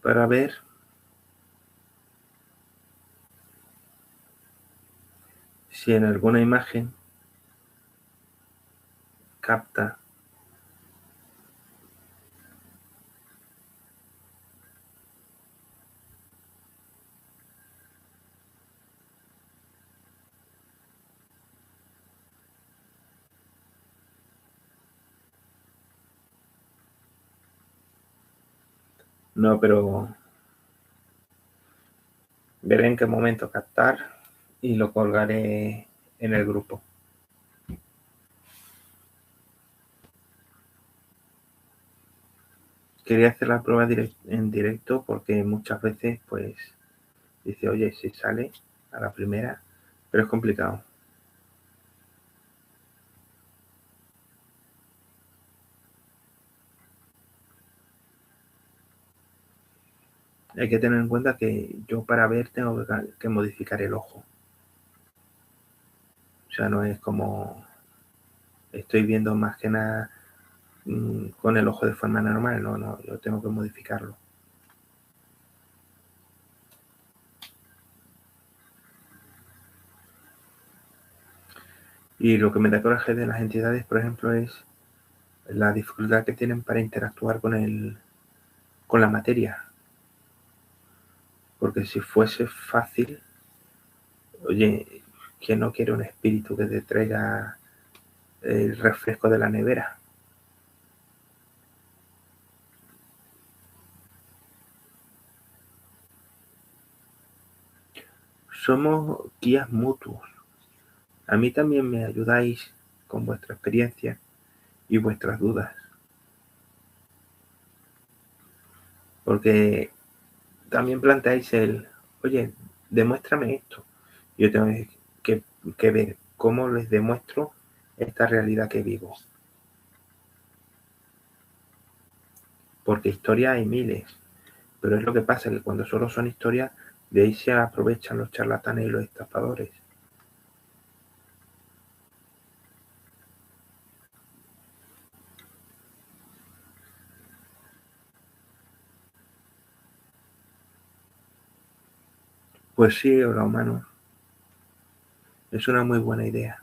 Para ver si en alguna imagen capta no, pero veré en qué momento captar y lo colgaré en el grupo. Quería hacer la prueba en directo porque muchas veces pues dice, oye, si sale a la primera, pero es complicado. Hay que tener en cuenta que yo para ver tengo que modificar el ojo. O sea, no es como estoy viendo más que nada con el ojo de forma normal, no, yo tengo que modificarlo. Y lo que me da coraje de las entidades, por ejemplo, es la dificultad que tienen para interactuar con la materia. Porque si fuese fácil, oye, ¿quién no quiere un espíritu que te traiga el refresco de la nevera? Somos guías mutuos. A mí también me ayudáis con vuestra experiencia y vuestras dudas. Porque también planteáis oye, demuéstrame esto. Yo tengo que ver cómo les demuestro esta realidad que vivo. Porque historias hay miles. Pero es lo que pasa, que cuando solo son historias, de ahí se aprovechan los charlatanes y los estafadores. Pues sí, hola humano. Es una muy buena idea.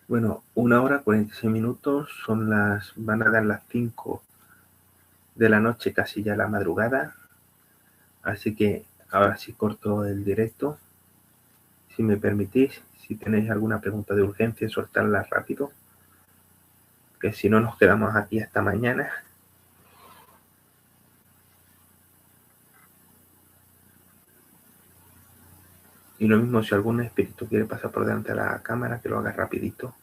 Bueno, 1 hora 46 minutos, van a dar las 5 de la noche, casi ya la madrugada. Así que ahora sí corto el directo. Si me permitís, si tenéis alguna pregunta de urgencia, soltarla rápido, que si no nos quedamos aquí hasta mañana. Y lo mismo, si algún espíritu quiere pasar por delante de la cámara, que lo haga rapidito.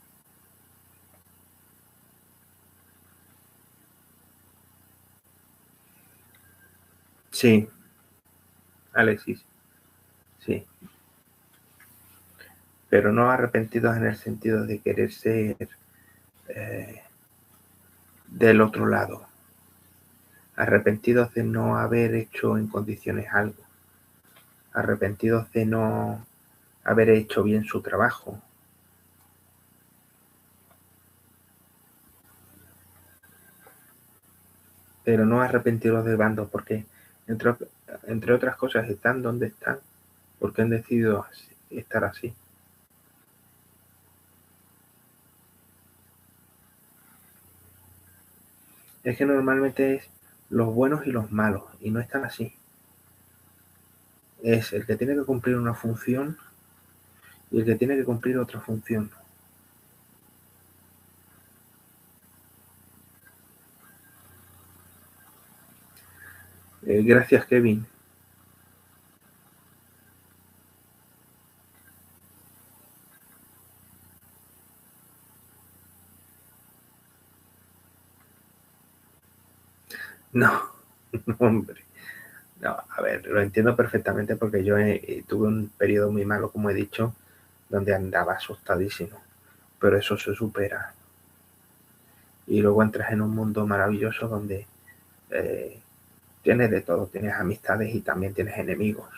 Sí, Alexis, sí. Pero no arrepentidos en el sentido de querer ser del otro lado. Arrepentidos de no haber hecho en condiciones algo. Arrepentidos de no haber hecho bien su trabajo. Pero no arrepentidos del bando, porque entre otras cosas están donde están, porque han decidido estar así. Es que normalmente es los buenos y los malos, y no están así. Es el que tiene que cumplir una función y el que tiene que cumplir otra función. Gracias, Kevin. No, hombre. No, a ver, lo entiendo perfectamente porque yo tuve un periodo muy malo, como he dicho, donde andaba asustadísimo. Pero eso se supera. Y luego entras en un mundo maravilloso donde tienes de todo. Tienes amistades y también tienes enemigos.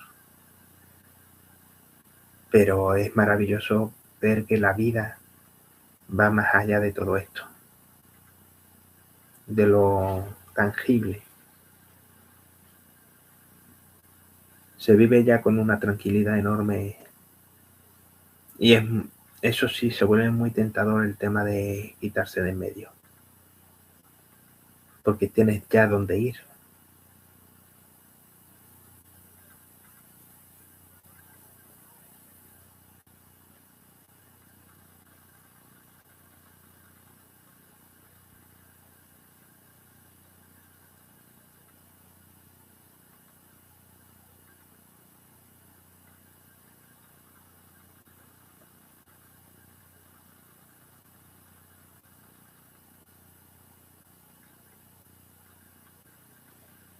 Pero es maravilloso ver que la vida va más allá de todo esto. De lo tangible. Se vive ya con una tranquilidad enorme. Y eso sí, se vuelve muy tentador el tema de quitarse de en medio. Porque tienes ya dónde ir.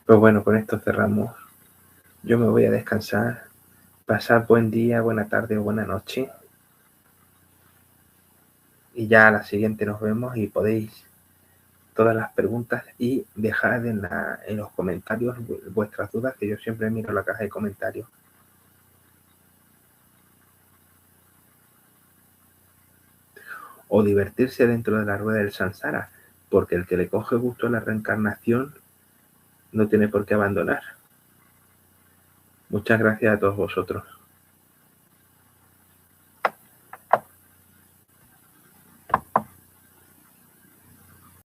Pues bueno, con esto cerramos. Yo me voy a descansar. Pasar buen día, buena tarde o buena noche. Y ya a la siguiente nos vemos y podéis todas las preguntas y dejad en los comentarios vuestras dudas, que yo siempre miro la caja de comentarios. O divertirse dentro de la rueda del samsara, porque el que le coge gusto a la reencarnación no tiene por qué abandonar. Muchas gracias a todos vosotros.